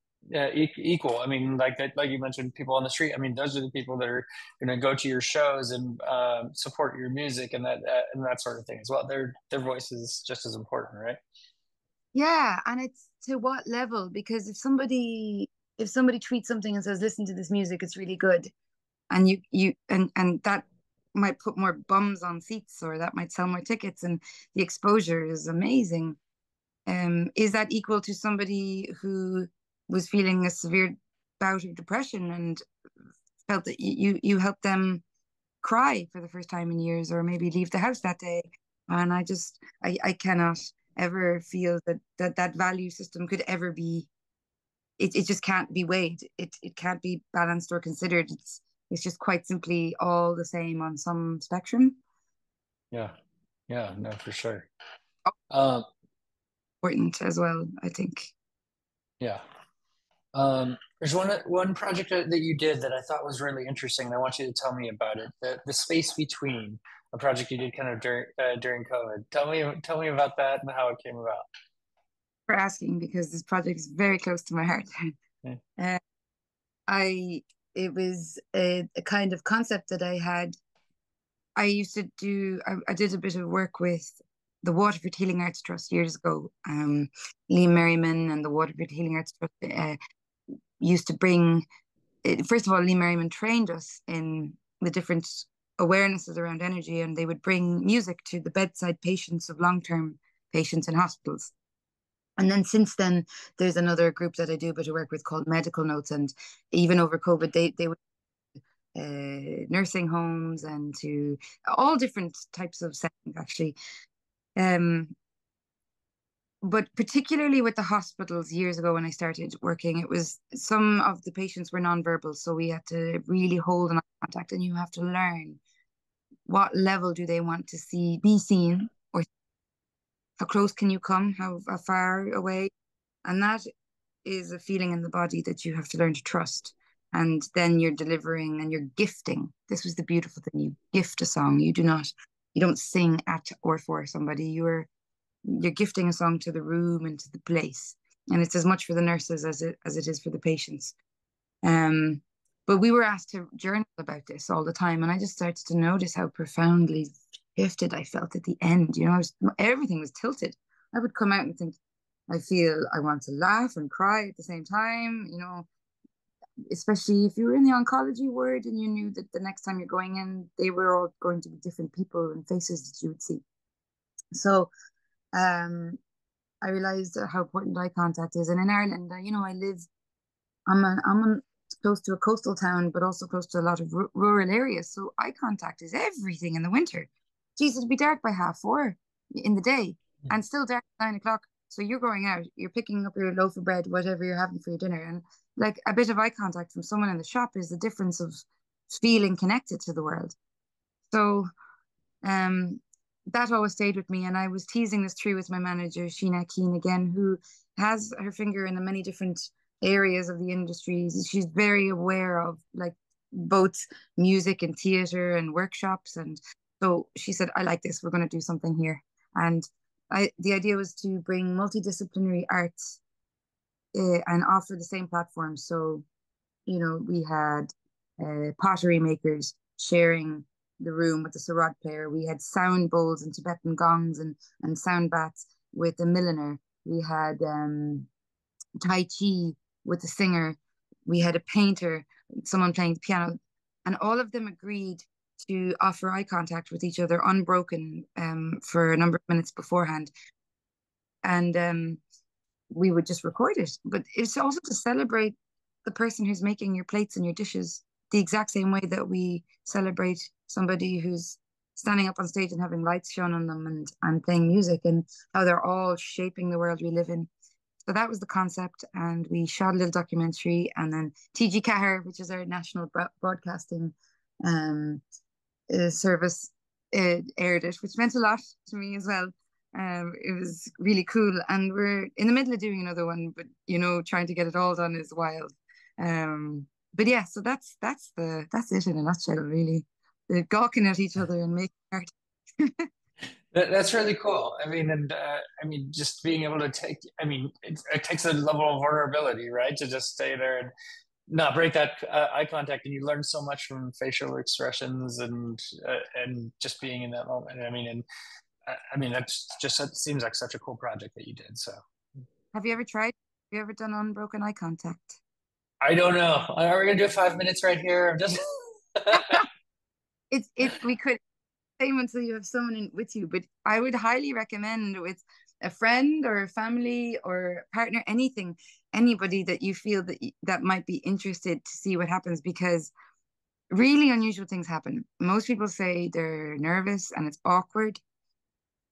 equal. I mean, like you mentioned, people on the street. I mean, those are the people that are going to go to your shows and support your music and that sort of thing as well. Their voice is just as important, right? Yeah, and it's to what level? Because if somebody tweets something and says, "Listen to this music, it's really good," and and that might put more bums on seats, or that might sell more tickets, and the exposure is amazing. Is that equal to somebody who was feeling a severe bout of depression and felt that you helped them cry for the first time in years, or maybe leave the house that day? And I cannot ever feel that value system could ever be, it just can't be weighed. It can't be balanced or considered. It's just quite simply all the same on some spectrum. Yeah, yeah, no, for sure. Um, Important as well, I think. yeah. There's one project that you did that I thought was really interesting, and I want you to tell me about it. The space between, a project you did kind of during COVID. Tell me about that and how it came about. For asking, because this project is very close to my heart. Yeah. uh, I it was a kind of concept that I had. I used to do. I did a bit of work with the Waterford Healing Arts Trust years ago. Lee Merriman and the Waterford Healing Arts Trust used to bring. First of all, Lee Merriman trained us in the different awarenesses around energy, and they would bring music to the bedside patients of long-term patients in hospitals. And then since then, there's another group that I do a bit of work with called Medical Notes, and even over COVID, they would nursing homes and to all different types of settings actually. Um, but particularly with the hospitals years ago when I started working, it was some of the patients were nonverbal, so we had to really hold an eye contact, and you have to learn what level do they want to be seen, or how close can you come, how far away, and that is a feeling in the body that you have to learn to trust. And then you're delivering and you're gifting. This was the beautiful thing. You gift a song. You don't sing at or for somebody. You're gifting a song to the room and to the place. And it's as much for the nurses as it is for the patients. But we were asked to journal about this all the time. And I just started to notice how profoundly shifted I felt at the end. Everything was tilted. I would come out and think, I feel I want to laugh and cry at the same time. especially if you were in the oncology ward and you knew that the next time you're going in, they were all going to be different people and faces that you would see. So um, I realized how important eye contact is. And in Ireland, I live, I'm close to a coastal town, but also close to a lot of rural areas. So eye contact is everything in the winter. Geez, it'd be dark by 4:30 in the day and still dark at 9 o'clock. So you're going out, you're picking up your loaf of bread, whatever you're having for your dinner. And like a bit of eye contact from someone in the shop is the difference of feeling connected to the world. So um, that always stayed with me. And I was teasing this through with my manager, Sheena Keane, again, who has her finger in the many different areas of the industries. She's very aware of like both music and theater and workshops. And so she said, I like this. We're going to do something here. And the idea was to bring multidisciplinary arts and offer the same platform. So, we had pottery makers sharing the room with the sarod player. We had sound bowls and Tibetan gongs and sound bats with the milliner. We had Tai Chi with the singer. We had a painter, someone playing the piano, and all of them agreed to offer eye contact with each other unbroken for a number of minutes beforehand. And we would just record it. But it's also to celebrate the person who's making your plates and your dishes the exact same way that we celebrate somebody who's standing up on stage and having lights shone on them and playing music, and how they're all shaping the world we live in. So that was the concept, and we shot a little documentary, and then TG Cahir, which is our national broadcasting service, aired it, which meant a lot to me as well. It was really cool, and we're in the middle of doing another one, but trying to get it all done is wild. But yeah, so that's it in a nutshell, really. They're gawking at each other and making art. That's really cool. I mean, and just being able to it takes a level of vulnerability, right? To just stay there and not break that eye contact, and you learn so much from facial expressions and just being in that moment. That seems like such a cool project that you did. So, have you ever tried? Have you ever done unbroken eye contact? I don't know. Are we gonna do 5 minutes right here? Just we could same until you have someone with you, but I would highly recommend with a friend or a family or partner, anybody that you feel that might be interested to see what happens, because really unusual things happen. Most people say they're nervous and it's awkward,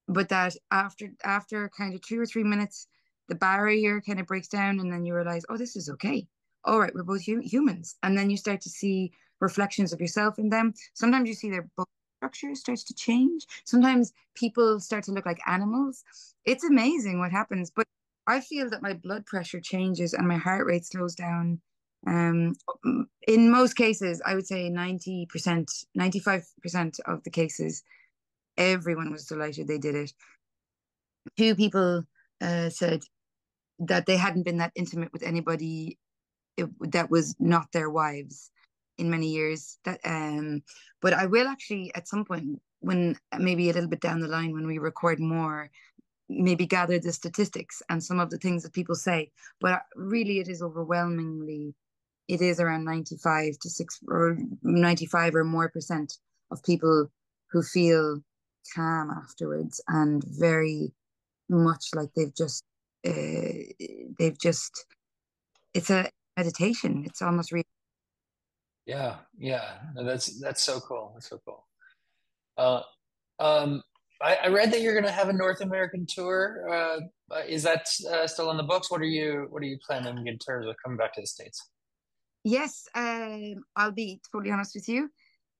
but that after kind of 2 or 3 minutes, the barrier kind of breaks down, and then you realize, oh, this is okay. All right, we're both humans. And then you start to see reflections of yourself in them. Sometimes you see their bone structure starts to change. Sometimes people start to look like animals. It's amazing what happens. But I feel that my blood pressure changes and my heart rate slows down. In most cases, I would say 90%, 95% of the cases, everyone was delighted they did it. Two people said that they hadn't been that intimate with anybody that was not their wives in many years. But I will actually at some point, when maybe a little bit down the line, when we record more, maybe gather the statistics and some of the things that people say. But really, it is overwhelmingly, it is around 95 or more percent of people who feel calm afterwards and very much like it's a meditation. It's almost real. Yeah. No, that's so cool. That's so cool. Uh, I read that you're going to have a North American tour. Is that still on the books? What are you planning in terms of coming back to the States? Yes, I'll be totally honest with you.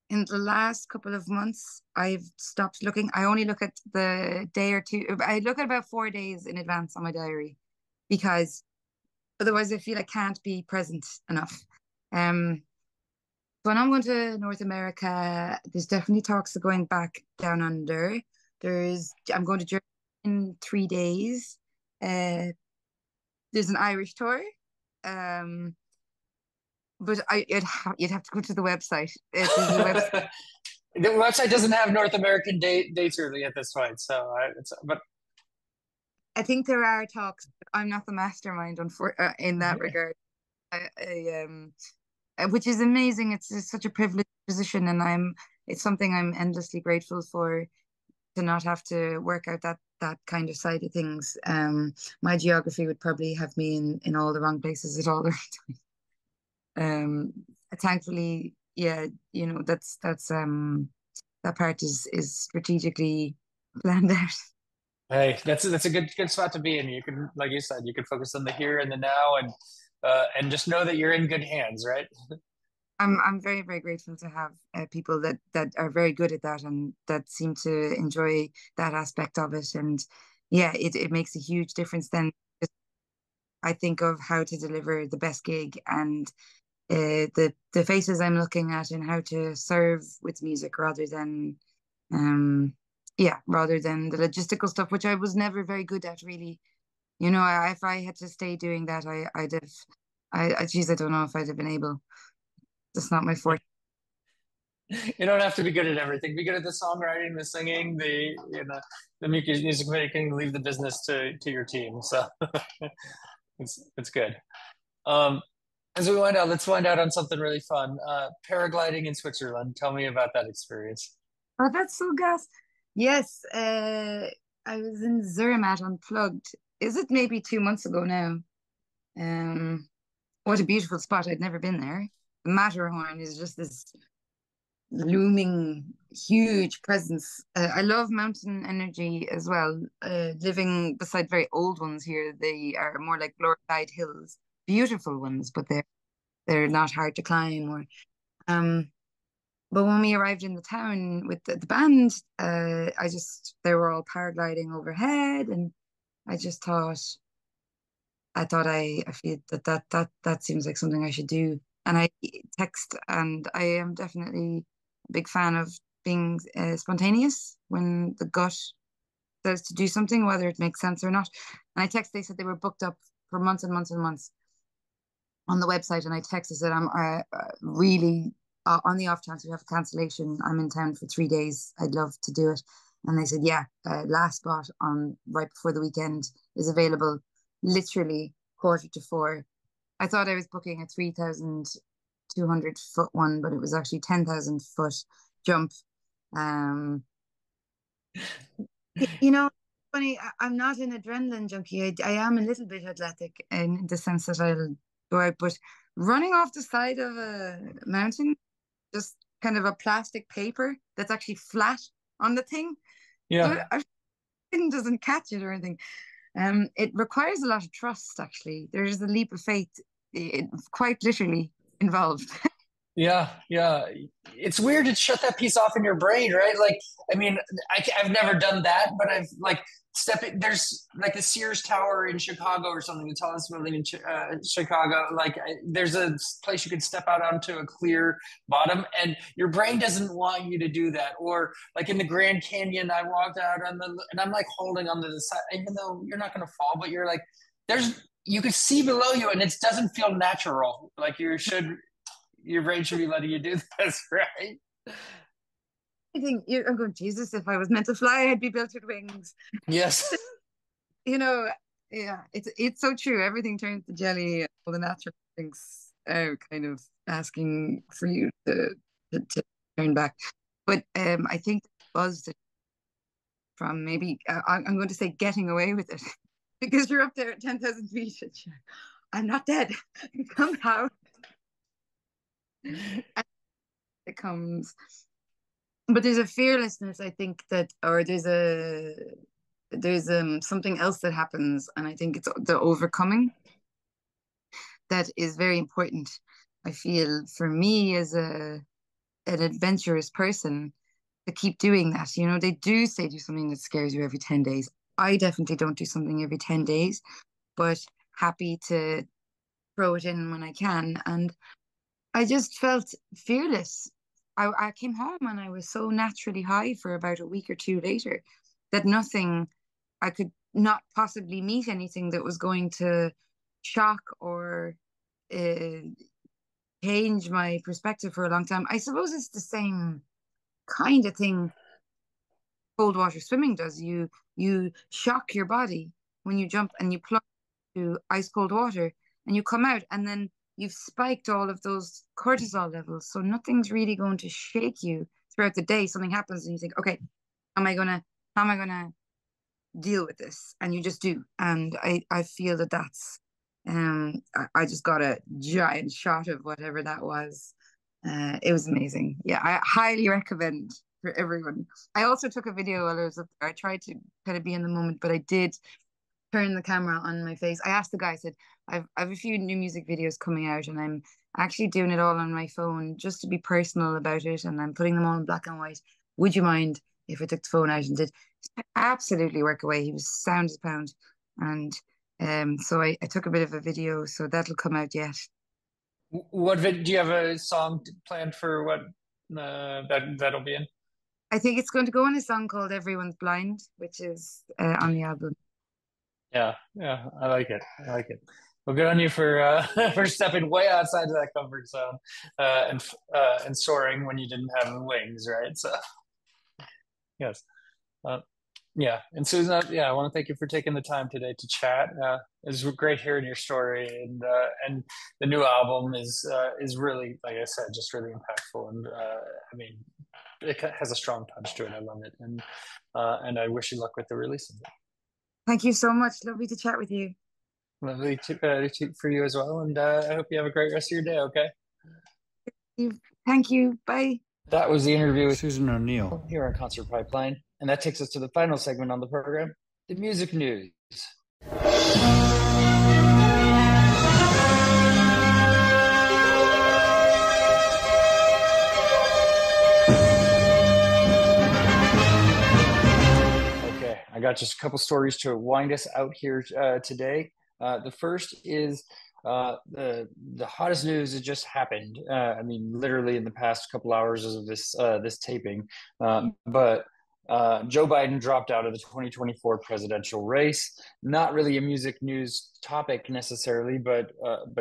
In the last couple of months, I've stopped looking. I only look at the day or two. I look at about 4 days in advance on my diary, because otherwise I feel I can't be present enough. When I'm going to North America, there's definitely talks of going back down under. I'm going to Germany in 3 days. There's an Irish tour. But you'd have to go to the website. There's a website. The website doesn't have North American dates really at this point, so but I think there are talks, but I'm not the mastermind in that regard. which is amazing. It's such a privileged position, and it's something I'm endlessly grateful for, to not have to work out that kind of side of things. My geography would probably have me in all the wrong places at all the time. Thankfully, yeah, that part is strategically planned out. Hey, that's a good spot to be in. You can, like you said, you can focus on the here and the now, and just know that you're in good hands, right? I'm very, very grateful to have people that are very good at that and that seem to enjoy that aspect of it. And yeah, it makes a huge difference then. I think of how to deliver the best gig, and the faces I'm looking at, and how to serve with music um rather than the logistical stuff, which I was never very good at, really. If I had to stay doing that, I'd have geez, I don't know if I'd have been able. That's not my forte. You don't have to be good at everything. Be good at the songwriting, the singing, the music making. Leave the business to your team. So it's good. Um, as we wind out, let's wind out on something really fun. Paragliding in Switzerland. Tell me about that experience. Oh, that's so gas. Yes, I was in Zermatt Unplugged. Is it maybe 2 months ago now? Um, what a beautiful spot. I'd never been there. The Matterhorn is just this looming, huge presence. I love mountain energy as well. Living beside very old ones here, they are more like glorified hills, beautiful ones, but they're not hard to climb. Or um, but when we arrived in the town with the band, they were all paragliding overhead, and I just thought, I feel that seems like something I should do. And I text, and I am definitely a big fan of being spontaneous when the gut says to do something, whether it makes sense or not. And I text, they said they were booked up for months and months and months on the website, and I texted, said I'm really on the off chance we have a cancellation. I'm in town for 3 days. I'd love to do it. And they said, yeah, last spot on right before the weekend is available, literally 3:45. I thought I was booking a 3,200 foot one, but it was actually 10,000 foot jump. Um, funny, I'm not an adrenaline junkie. I am a little bit athletic in the sense that I'll go out, but running off the side of a mountain, just kind of a plastic paper that's actually flat on the thing, Yeah. our thing doesn't catch it or anything. It requires a lot of trust, actually. There's a leap of faith, quite literally involved. Yeah, yeah. It's weird to shut that piece off in your brain, right? Like, I mean, I've never done that, but I've like there's like the Sears Tower in Chicago or something, the tallest building in Chicago. Like, there's a place you could step out onto a clear bottom, and your brain doesn't want you to do that. Or like in the Grand Canyon, I walked out and I'm like holding onto the side, even though you're not going to fall, but you're like, you can see below you, and it doesn't feel natural. Like your brain should be letting you do this, right? I think I'm going, Jesus, if I was meant to fly, I'd be built with wings. Yes. You know, yeah, it's so true. Everything turns to jelly. All the natural things are kind of asking for you to turn back. But I think the buzz from maybe I'm going to say getting away with it, because you're up there at 10,000 feet. I'm not dead somehow. And it comes, but there's a fearlessness, I think, that, or there's something else that happens, and I think it's the overcoming that is very important. I feel, for me as an adventurous person, to keep doing that. They do say do something that scares you every 10 days. I definitely don't do something every 10 days, but happy to throw it in when I can. And I just felt fearless. I came home and I was so naturally high for about a week or two later that I could not possibly meet anything that was going to shock or uh, change my perspective for a long time. I suppose it's the same kind of thing cold water swimming does. You shock your body when you jump and you plunge to ice cold water, and you come out, and then you've spiked all of those cortisol levels. So nothing's really going to shake you throughout the day. Something happens and you think, okay, how am I gonna deal with this? And you just do. And I feel that that's, I just got a giant shot of whatever that was. It was amazing. Yeah, I highly recommend for everyone. I also took a video while I was up there. I tried to kind of be in the moment, but I did turn the camera on my face. I asked the guy, I said, I've a few new music videos coming out and I'm actually doing it all on my phone just to be personal about it. And I'm putting them all in black and white. Would you mind if I took the phone out and did absolutely work away? He was sound as a pound. And so I took a bit of a video, so that'll come out yet. What do you have a song planned for what that'll be in? I think it's going to go in a song called Everyone's Blind, which is on the album. Yeah, yeah, I like it. I like it. Well, good on you for for stepping way outside of that comfort zone and soaring when you didn't have wings, right? So yes, uh, yeah. And Susan, yeah, I want to thank you for taking the time today to chat. It was great hearing your story, and the new album is really, like I said, just really impactful. And I mean, it has a strong punch to it. I love it, and I wish you luck with the release of it. Thank you so much. Lovely to chat with you. Lovely for you as well. And I hope you have a great rest of your day. Okay. Thank you. Bye. That was the interview with Susan O'Neill here on Concert Pipeline. And that takes us to the final segment on the program, the music news. Okay, I got just a couple stories to wind us out here today. The first is the hottest news that just happened. I mean, literally in the past couple hours of this taping. But Joe Biden dropped out of the 2024 presidential race. Not really a music news topic necessarily, but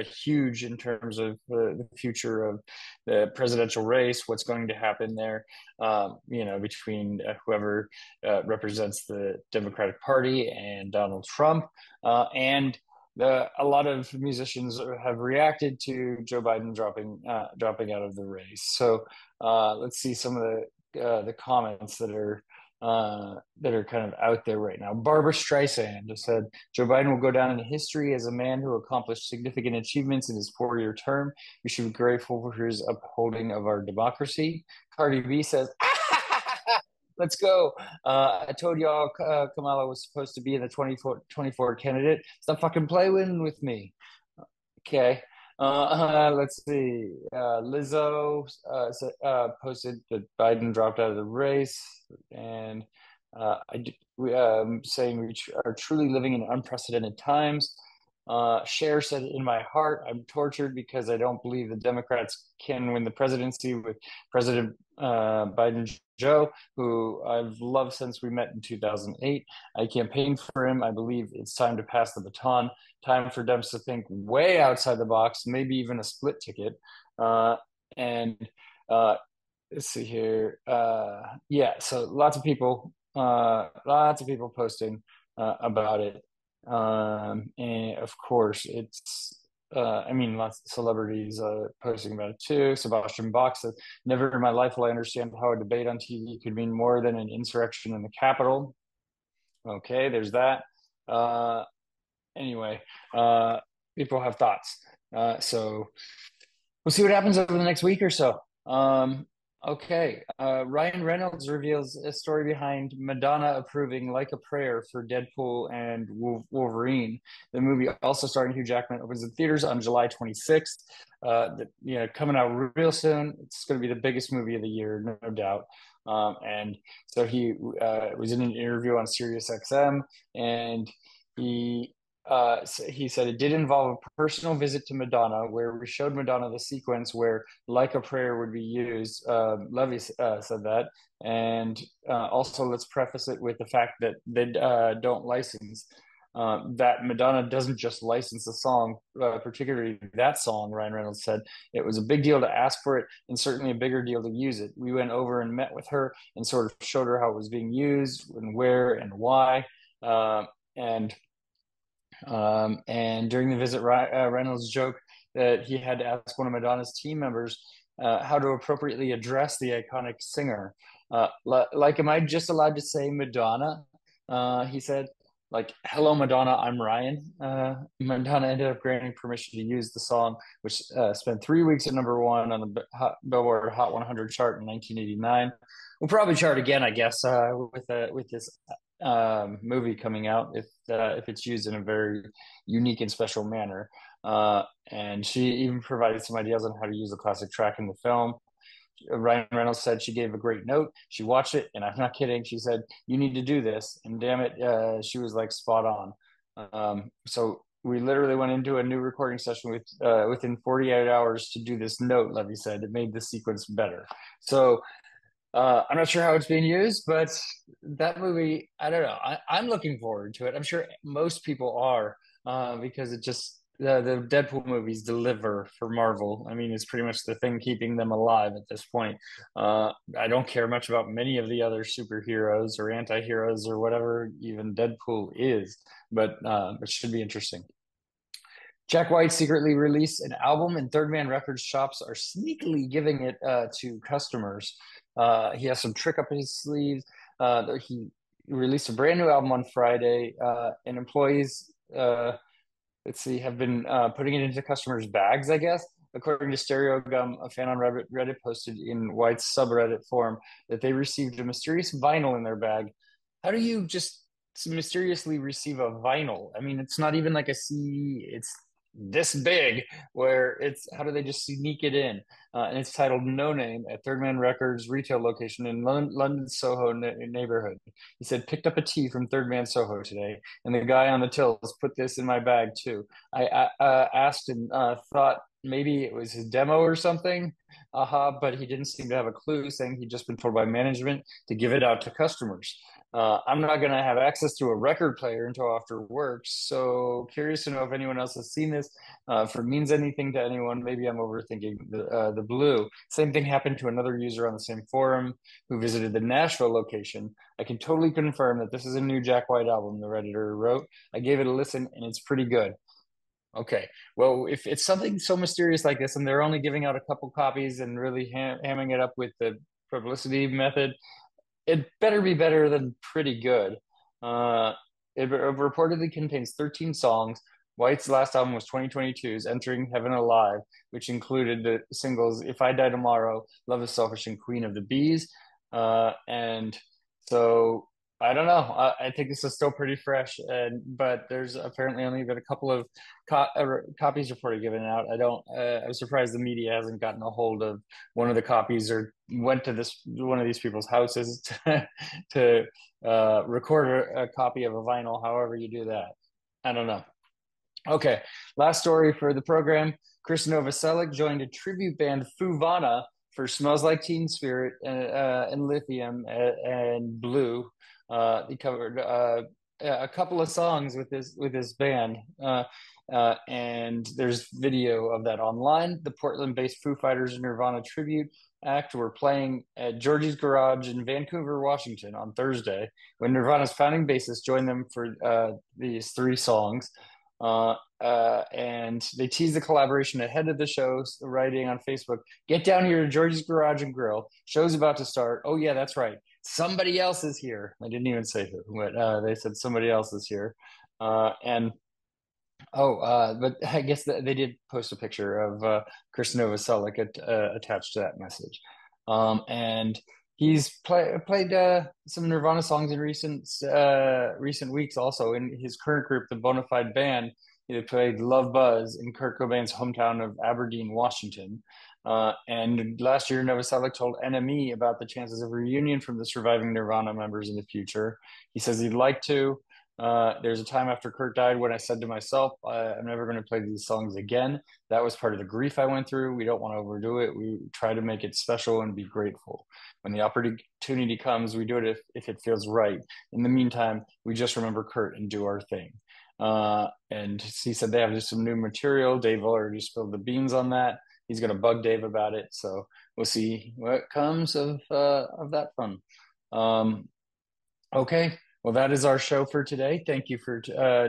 huge in terms of the future of the presidential race. What's going to happen there? Between whoever represents the Democratic Party and Donald Trump, and a lot of musicians have reacted to Joe Biden dropping out of the race. So let's see some of the comments that are kind of out there right now. Barbara Streisand just said, Joe Biden will go down in history as a man who accomplished significant achievements in his 4-year term. We should be grateful for his upholding of our democracy. Cardi B says, let's go. I told y'all Kamala was supposed to be in the 2024 candidate. Stop fucking playing with me. Okay. Let's see. Lizzo posted that Biden dropped out of the race, and saying we are truly living in unprecedented times. Cher said, in my heart, I'm tortured because I don't believe the Democrats can win the presidency with President Biden Joe, who I've loved since we met in 2008. I campaigned for him. I believe it's time to pass the baton. Time for Dems to think way outside the box, maybe even a split ticket. And let's see here. So lots of people posting about it. And of course, it's lots of celebrities posting about it too. Sebastian Bach said, never in my life will I understand how a debate on TV could mean more than an insurrection in the Capitol. Okay, there's that. Anyway, people have thoughts. So we'll see what happens over the next week or so. Okay, Ryan Reynolds reveals a story behind Madonna approving Like a Prayer for Deadpool and Wolverine. The movie, also starring Hugh Jackman, opens in theaters on July 26th. Coming out real soon. It's going to be the biggest movie of the year, no doubt. And so he was in an interview on SiriusXM, and he said it did involve a personal visit to Madonna, where we showed Madonna the sequence where Like a Prayer would be used. Levy said that. And also, let's preface it with the fact that they don't license. That Madonna doesn't just license the song, particularly that song, Ryan Reynolds said. It was a big deal to ask for it, and certainly a bigger deal to use it. We went over and met with her and sort of showed her how it was being used and where and why. And during the visit, Reynolds joked that he had to ask one of Madonna's team members how to appropriately address the iconic singer. Like, am I just allowed to say Madonna? He said, like, hello, Madonna, I'm Ryan. Madonna ended up granting permission to use the song, which spent 3 weeks at #1 on the Billboard Hot 100 chart in 1989. We'll probably chart again, I guess, with this movie coming out if it's used in a very unique and special manner. And she even provided some ideas on how to use the classic track in the film. Ryan Reynolds said she gave a great note. She watched it, and I'm not kidding. She said, "You need to do this," and damn it, she was like spot on. So we literally went into a new recording session within 48 hours to do this note. Levy said it made the sequence better. So I'm not sure how it's being used, but that movie, I don't know. I'm looking forward to it. I'm sure most people are because it just the Deadpool movies deliver for Marvel. I mean, it's pretty much the thing keeping them alive at this point. I don't care much about many of the other superheroes or anti-heroes or whatever even Deadpool is, but it should be interesting. Jack White secretly released an album, and Third Man Records shops are sneakily giving it to customers. He has some trick up his sleeves. He released a brand new album on Friday, and employees, let's see, have been putting it into customers' bags, I guess. According to Stereo Gum, a fan on Reddit posted in White's subreddit forum that they received a mysterious vinyl in their bag. How do you just mysteriously receive a vinyl? I mean, it's not even like a CD. It's this big where it's how do they just sneak it in? And it's titled No Name at Third Man Records retail location in London Soho neighborhood. He said, picked up a tea from Third Man Soho today, and the guy on the tills put this in my bag too. I asked and thought maybe it was his demo or something, but he didn't seem to have a clue, saying he'd just been told by management to give it out to customers. I'm not going to have access to a record player until after work, so curious to know if anyone else has seen this. If it means anything to anyone, maybe I'm overthinking the blue. Same thing happened to another user on the same forum who visited the Nashville location. I can totally confirm that this is a new Jack White album, the Redditor wrote. I gave it a listen, and it's pretty good. Okay, well, if it's something so mysterious like this, and they're only giving out a couple copies and really hamming it up with the publicity method, it better be better than pretty good. It reportedly contains 13 songs. White's last album was 2022's Entering Heaven Alive, which included the singles If I Die Tomorrow, Love is Selfish, and Queen of the Bees. And so I don't know. I think this is still pretty fresh, but there's apparently only been a couple of copies reported given out. I'm surprised the media hasn't gotten a hold of one of the copies or went to one of these people's houses to record a copy of a vinyl. However you do that, I don't know. Okay, last story for the program. Chris Novoselic joined a tribute band Fuvana for Smells Like Teen Spirit and Lithium and Blue. He covered a couple of songs with this band, and there's video of that online. The Portland-based Foo Fighters Nirvana tribute act were playing at Georgie's Garage in Vancouver, Washington on Thursday when Nirvana's founding bassist joined them for these 3 songs. And they teased the collaboration ahead of the show, writing on Facebook, "Get down here to Georgie's Garage and Grill. Show's about to start. Oh yeah, that's right. Somebody else is here." I didn't even say who, but they said somebody else is here. But I guess they did post a picture of Chris Novoselic attached to that message. And he's played some Nirvana songs in recent weeks. Also, in his current group, the Bonafide Band, he played "Love Buzz" in Kurt Cobain's hometown of Aberdeen, Washington. And last year, Novoselic told NME about the chances of reunion from the surviving Nirvana members in the future. He says he'd like to. There's a time after Kurt died when I said to myself, I'm never going to play these songs again. That was part of the grief I went through. We don't want to overdo it. We try to make it special and be grateful. When the opportunity comes, we do it if it feels right. In the meantime, we just remember Kurt and do our thing. And he said they have just some new material. Dave already spilled the beans on that. He's going to bug Dave about it. So we'll see what comes of that fun. Okay. Well, that is our show for today. Thank you for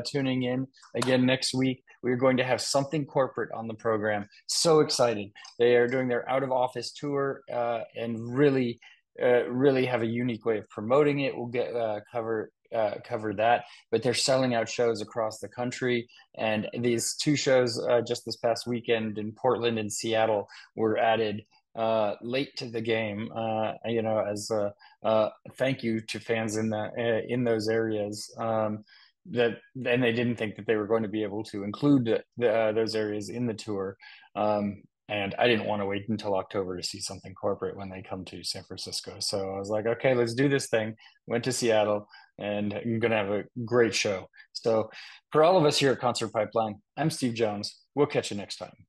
tuning in. Again, next week, we're going to have something corporate on the program. So excited. They are doing their out of office tour and really have a unique way of promoting it. We'll get cover that, but they're selling out shows across the country. And these two shows just this past weekend in Portland and Seattle were added late to the game, as thank you to fans in those areas. That and they didn't think that they were going to be able to include those areas in the tour. And I didn't want to wait until October to see something corporate when they come to San Francisco. So I was like, okay, let's do this thing. Went to Seattle, and I'm going to have a great show. So for all of us here at Concert Pipeline, I'm Steve Jones. We'll catch you next time.